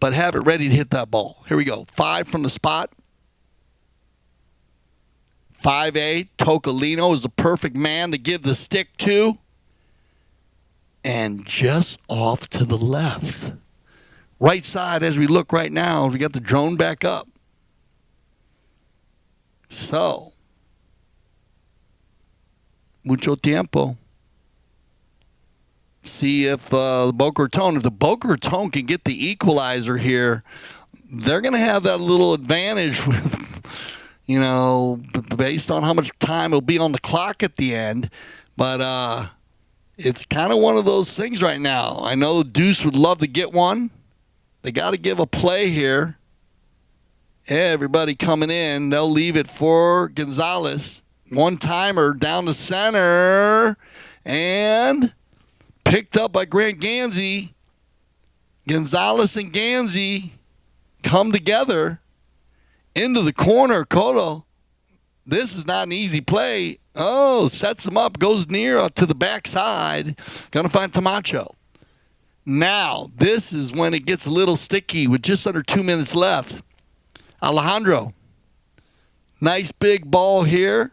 But have it ready to hit that ball. Here we go. 5 from the spot. 5A. Tocolino is the perfect man to give the stick to. And just off to the left. Right side as we look right now. We got the drone back up. So. Mucho tiempo. See if the Boca Raton, can get the equalizer here, they're going to have that little advantage with, based on how much time will be on the clock at the end. But it's kind of one of those things right now. I know Deuce would love to get one. They got to give a play here. Everybody coming in. They'll leave it for Gonzalez. One-timer down the center. And picked up by Grant Gansey. Gonzalez and Gansey come together into the corner. Cotto, this is not an easy play. Oh, sets him up, goes near to the backside. Going to find Tamacho. Now, this is when it gets a little sticky with just under 2 minutes left. Alejandro. Nice big ball here.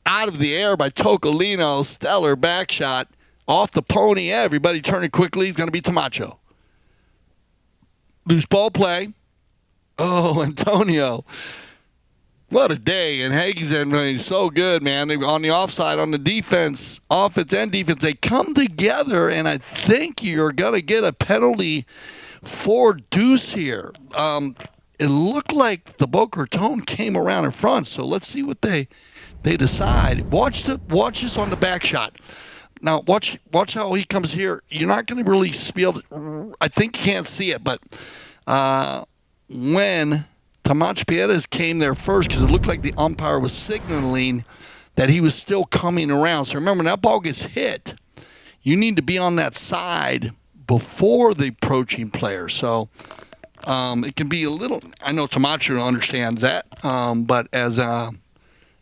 Out of the air by Tocolino. Stellar back shot. Off the pony, everybody turning quickly. It's going to be Tamacho. Loose ball play. Oh, Antonio. What a day. And Hagee's been so good, man. They were on the offside, on the defense, offense and defense. They come together, and I think you're going to get a penalty for Deuce here. It looked like the Boca Raton came around in front, so let's see what they decide. Watch this on the back shot. Now, watch how he comes here. You're not going to really be able to, I think you can't see it, but when Tamacho Pieta came there first, because it looked like the umpire was signaling that he was still coming around. So remember, when that ball gets hit, you need to be on that side before the approaching player. So it can be a little, I know Tamacho understands that, but as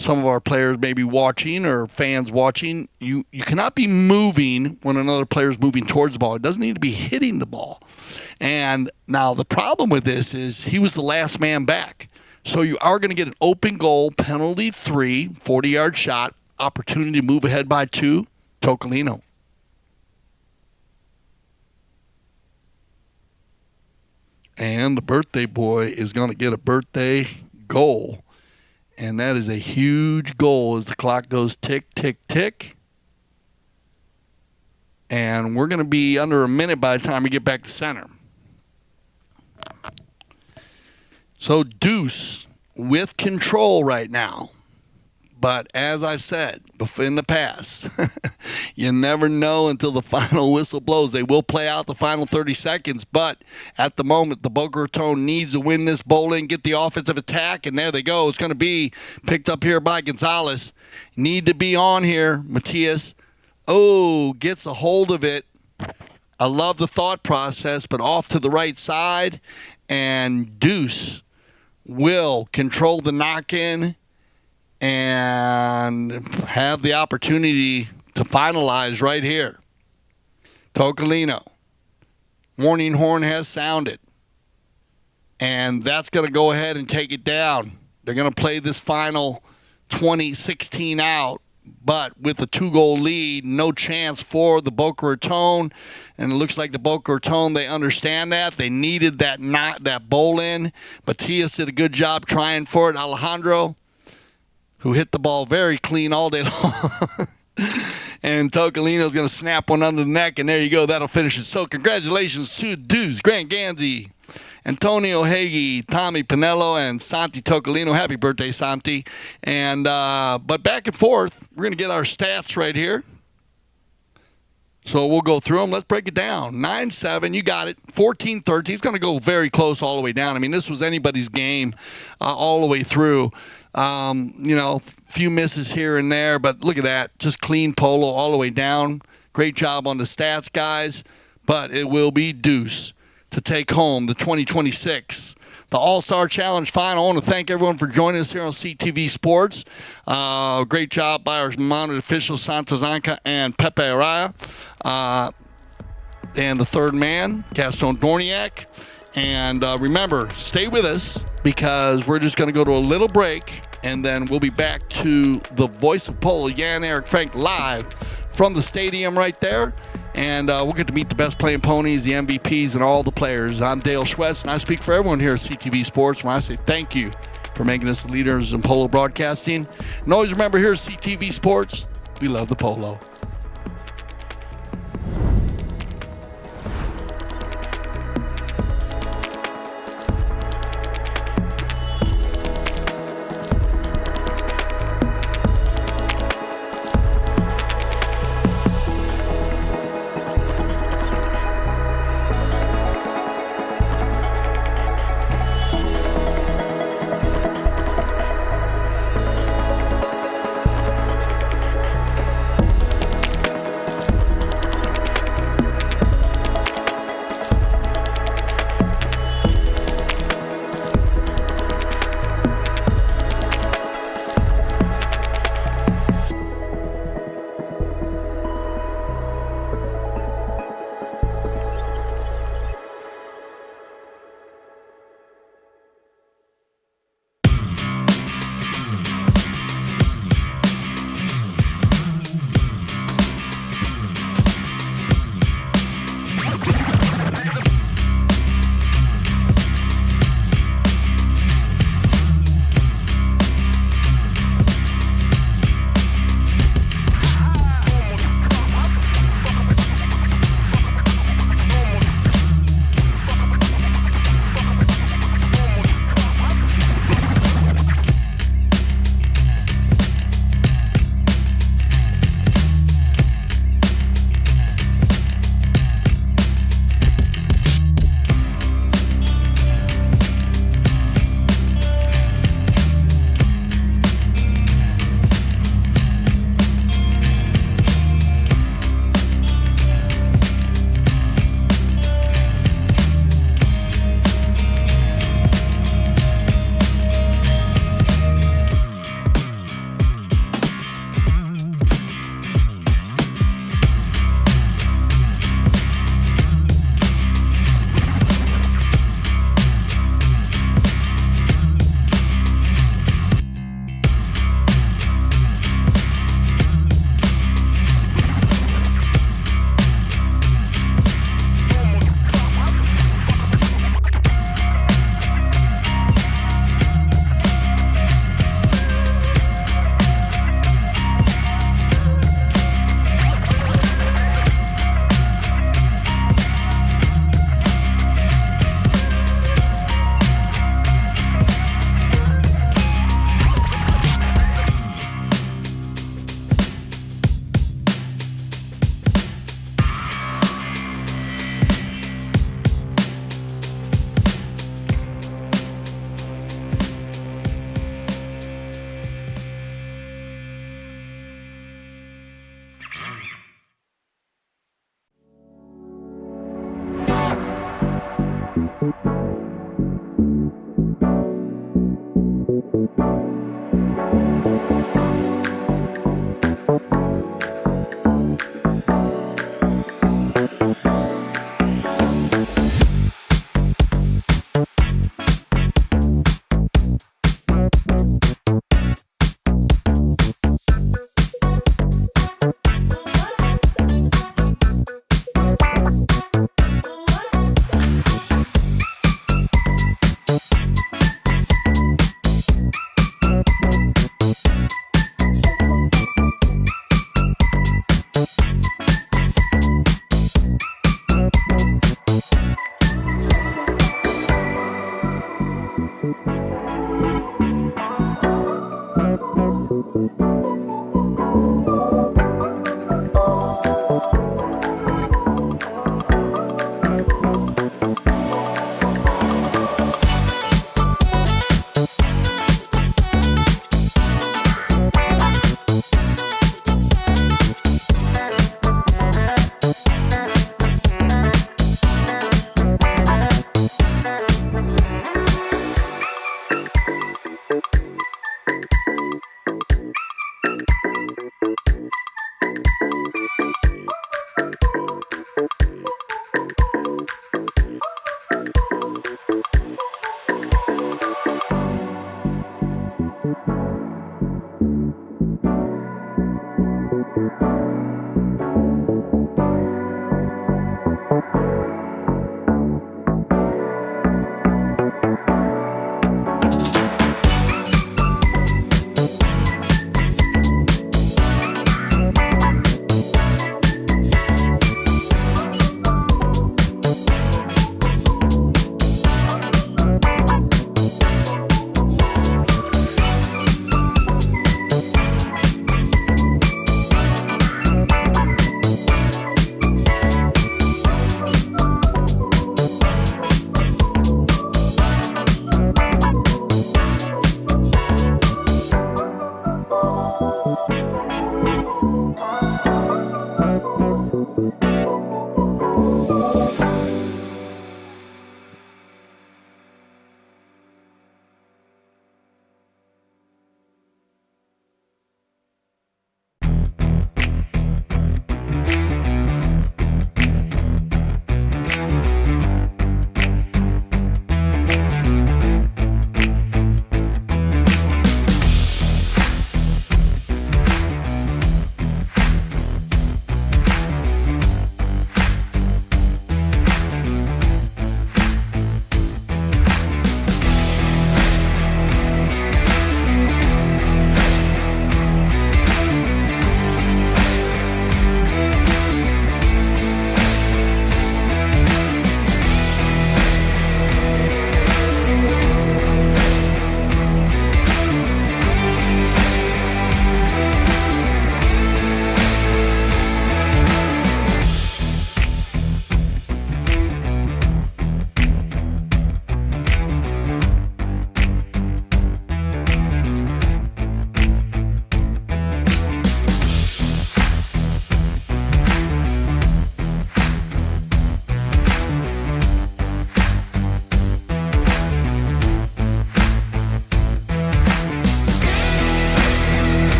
some of our players may be watching or fans watching, you cannot be moving when another player is moving towards the ball. It doesn't need to be hitting the ball. And now the problem with this is he was the last man back. So you are going to get an open goal, penalty 3, 40-yard shot, opportunity to move ahead by 2, Tocolino. And the birthday boy is going to get a birthday goal. And that is a huge goal as the clock goes tick, tick, tick. And we're going to be under a minute by the time we get back to center. So Deuce with control right now. But as I've said in the past, you never know until the final whistle blows. They will play out the final 30 seconds, but at the moment, the Boca Raton needs to win this bowling, get the offensive attack, and there they go. It's going to be picked up here by Gonzalez. Need to be on here, Matias. Oh, gets a hold of it. I love the thought process, but off to the right side, and Deuce will control the knock-in and have the opportunity to finalize right here. Tocolino. Warning horn has sounded. And that's going to go ahead and take it down. They're going to play this final 20-16 out, but with a 2-goal lead, no chance for the Boca Raton. And it looks like the Boca Raton, they understand that. They needed that bowl in. Matias did a good job trying for it. Alejandro, who hit the ball very clean all day long. And Tocolino's going to snap one under the neck, and there you go. That'll finish it. So congratulations to Deuce, Grant Ganzi, Antonio Hagee, Tommy Pinello, and Santi Tocolino. Happy birthday, Santi. And but back and forth, we're going to get our stats right here. So we'll go through them. Let's break it down. 9-7, you got it. 14-13. It's going to go very close all the way down. I mean, this was anybody's game all the way through. Few misses here and there, but look at that. Just clean polo all the way down. Great job on the stats, guys. But it will be Deuce to take home the 2026, the All-Star Challenge Final. I want to thank everyone for joining us here on CTV Sports. Great job by our mounted officials, Santos Anca and Pepe Araya. And the third man, Gaston Dorniak. And remember, stay with us because we're just going to go to a little break, and then we'll be back to the voice of polo, Jan Eric Frank, live from the stadium right there. And we'll get to meet the best playing ponies, the MVPs, and all the players. I'm Dale Schwetz, and I speak for everyone here at CTV Sports when I say thank you for making us the leaders in polo broadcasting. And always remember, here at CTV Sports, we love the polo.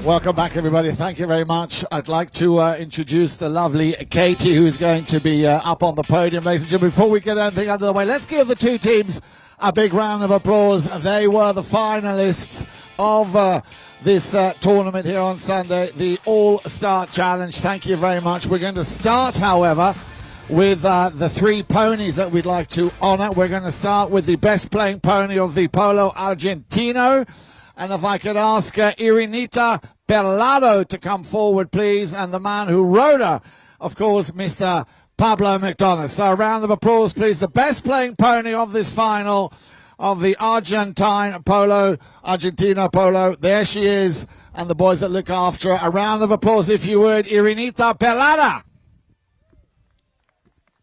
Welcome back, everybody. Thank you very much. I'd like to introduce the lovely Katie, who's going to be up on the podium, ladies and gentlemen. Before we get anything under the way, let's give the two teams a big round of applause. They were the finalists of this tournament here on Sunday, the All-Star Challenge. Thank you very much. We're going to start, however, with the three ponies that we'd like to honor. We're going to start with the best playing pony of the Polo Argentino. And if I could ask Irinita Perlado to come forward, please, and the man who rode her, of course, Mr. Pablo McDonough. So a round of applause, please. The best playing pony of this final of the Argentino Polo. There she is, and the boys that look after her. A round of applause, if you would, Irinita Perlada.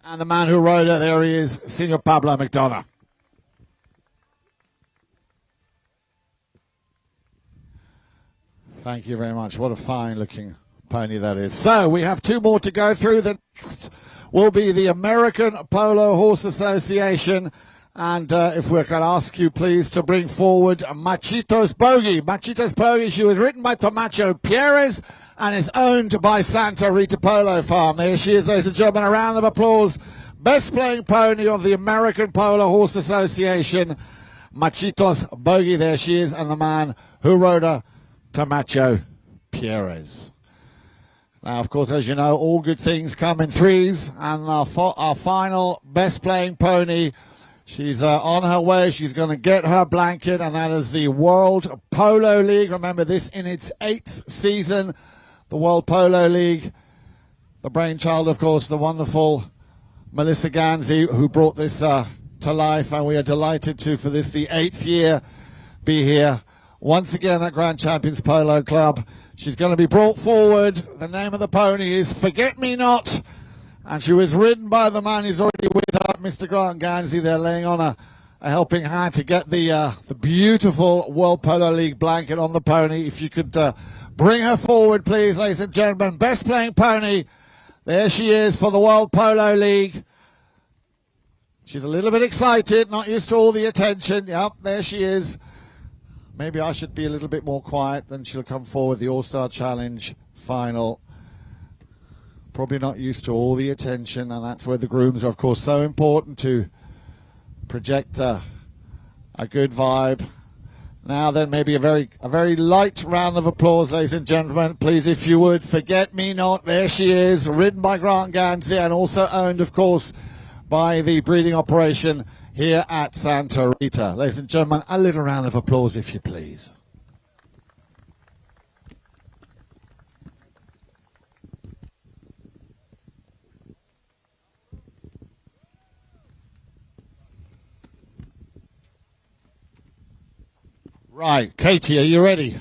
And the man who rode her, there he is, Senor Pablo McDonough. Thank you very much. What a fine-looking pony that is. So we have two more to go through. The next will be the American Polo Horse Association. And if we could ask you, please, to bring forward Machitos Bogey. Machitos Bogey, she was written by Tomacho Pierres and is owned by Santa Rita Polo Farm. There she is, ladies and gentlemen. A round of applause. Best playing pony of the American Polo Horse Association, Machitos Bogey. There she is, and the man who rode her, Tomacho Pierres. Now, of course, as you know, all good things come in threes, and our final best playing pony, she's on her way. She's going to get her blanket, and that is the World Polo League. Remember, this in its 8th season, the World Polo League. The brainchild, of course, the wonderful Melissa Ganzi, who brought this to life, and we are delighted to, for this, the 8th year, be here once again at Grand Champions Polo Club. She's going to be brought forward. The name of the pony is Forget Me Not, and she was ridden by the man who's already with her, Mr. Grant Ganzi. They're laying on a helping hand to get the beautiful World Polo League blanket on the pony. If you could bring her forward, please, ladies and gentlemen. Best playing pony. There she is for the World Polo League. She's a little bit excited, not used to all the attention. Yep, there she is. Maybe I should be a little bit more quiet, then she'll come forward, the All-Star Challenge final. Probably not used to all the attention, and that's where the grooms are, of course, so important to project a good vibe. Now then, maybe a very light round of applause, ladies and gentlemen. Please, if you would, Forget Me Not. There she is, ridden by Grant Gansey and also owned, of course, by the breeding operation here at Santa Rita. Ladies and gentlemen, a little round of applause, if you please. Right, Katie, are you ready?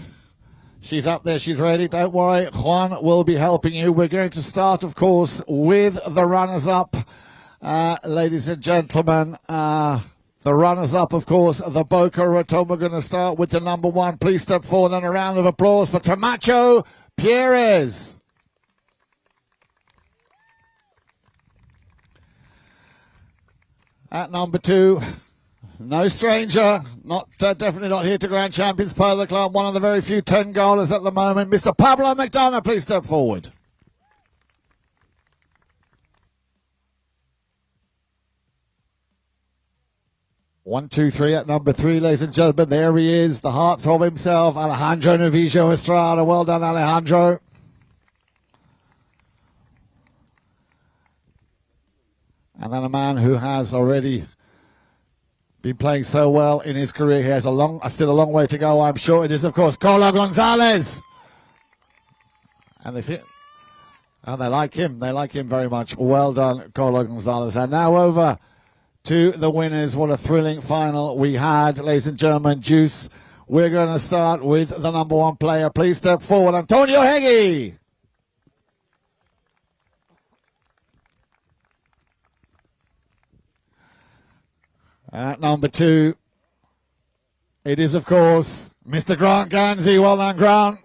She's up there, she's ready. Don't worry, Juan will be helping you. We're going to start, of course, with the runners-up. Ladies and gentlemen, the runners-up, of course, the Boca Raton. We're going to start with the number one. Please step forward and a round of applause for Tamacho Pierres. At number two, no stranger, definitely not here to Grand Champions Polo Club, one of the very few 10 goalers at the moment, Mr. Pablo McDonough. Please step forward. 1, 2, 3 at number 3, ladies and gentlemen. There he is, the heartthrob himself, Alejandro Novillo Estrada. Well done, Alejandro. And then a man who has already been playing so well in his career. He has still a long way to go, I'm sure. It is, of course, Colo Gonzalez. And they see it. And they like him. They like him very much. Well done, Colo Gonzalez. And now over to the winners. What a thrilling final we had, ladies and gentlemen. Juice, we're going to start with the number one player. Please step forward, Antonio Heggie. At number 2, it is, of course, Mr. Grant Gansey. Well done, Grant.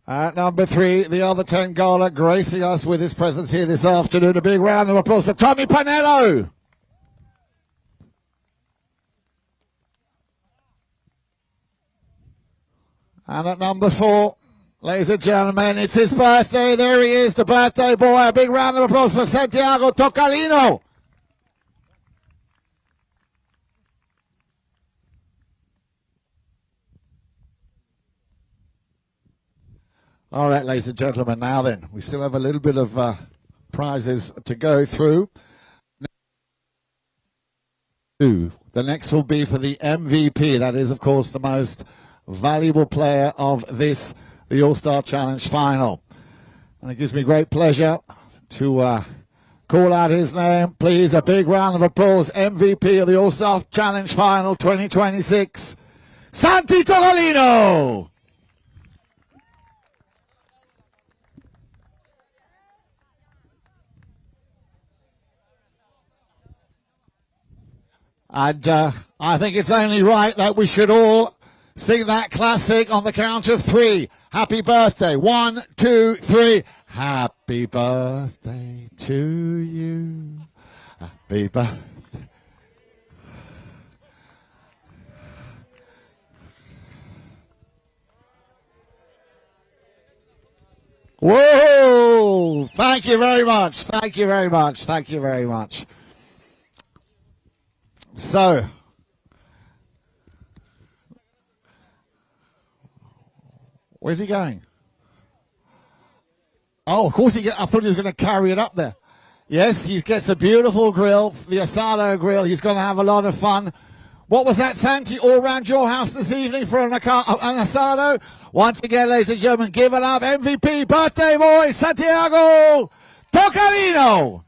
At number 3, the other 10 goaler gracing us with his presence here this afternoon. A big round of applause for Tommy Panello. And at number 4, ladies and gentlemen, it's his birthday. There he is, the birthday boy. A big round of applause for Santiago Tocalino. All right, ladies and gentlemen, now then, we still have a little bit of prizes to go through. The next will be for the MVP. That is, of course, the most valuable player of this, the All-Star Challenge final. And it gives me great pleasure to call out his name. Please, a big round of applause. MVP of the All-Star Challenge final 2026, Santi Tocalino. And I think it's only right that we should all sing that classic on the count of 3. Happy birthday. 1, 2, 3. Happy birthday to you. Happy birthday. Whoa! Thank you very much. Thank you very much. Thank you very much. So, where's he going? Oh, of course I thought he was going to carry it up there. Yes, he gets a beautiful grill, the Asado grill. He's going to have a lot of fun. What was that, Santi, all around your house this evening for an Asado? Once again, ladies and gentlemen, give it up. MVP, birthday boy, Santiago Tocalino.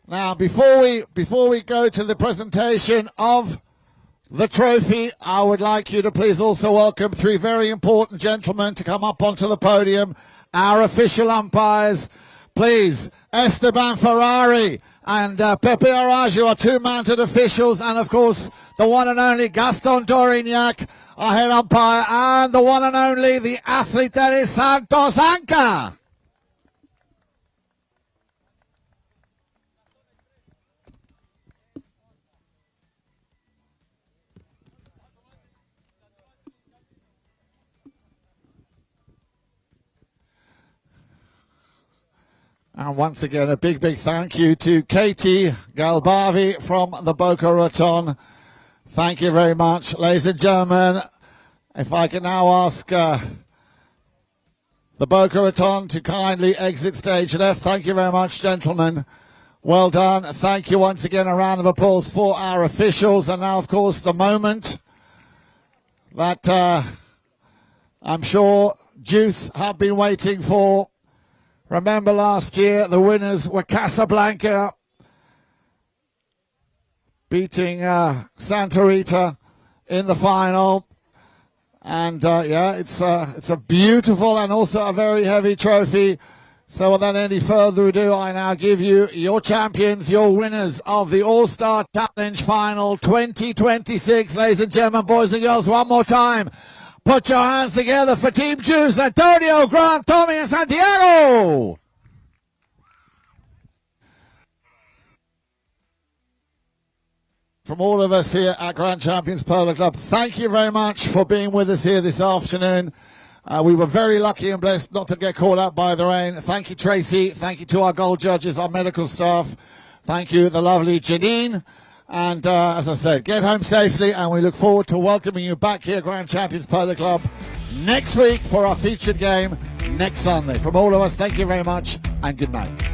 Now, before we go to the presentation of the trophy, I would like you to please also welcome 3 very important gentlemen to come up onto the podium, our official umpires. please. Esteban Ferrari and Pepe Arajo are two mounted officials, and of course the one and only Gaston Dorignac, our head umpire, and the one and only, the athlete that is Santos Anca. And once again, a big, big thank you to Katie Galbavi from the Boca Raton. Thank you very much, ladies and gentlemen. If I can now ask the Boca Raton to kindly exit stage left. Thank you very much, gentlemen. Well done. Thank you once again. A round of applause for our officials. And now, of course, the moment that I'm sure Juice have been waiting for. Remember last year, the winners were Casablanca, beating Santa Rita in the final. And yeah, it's a beautiful and also a very heavy trophy. So without any further ado, I now give you your champions, your winners of the All-Star Challenge Final 2026. Ladies and gentlemen, boys and girls, one more time. Put your hands together for Team Juice, Antonio, Grant, Tommy, and Santiago. From all of us here at Grand Champions Polo Club, thank you very much for being with us here this afternoon. We were very lucky and blessed not to get caught up by the rain. Thank you, Tracy. Thank you to our gold judges, our medical staff. Thank you, the lovely Janine. And as I said, get home safely, and we look forward to welcoming you back here at Grand Champions Polo Club next week for our featured game next Sunday. From all of us, thank you very much and good night.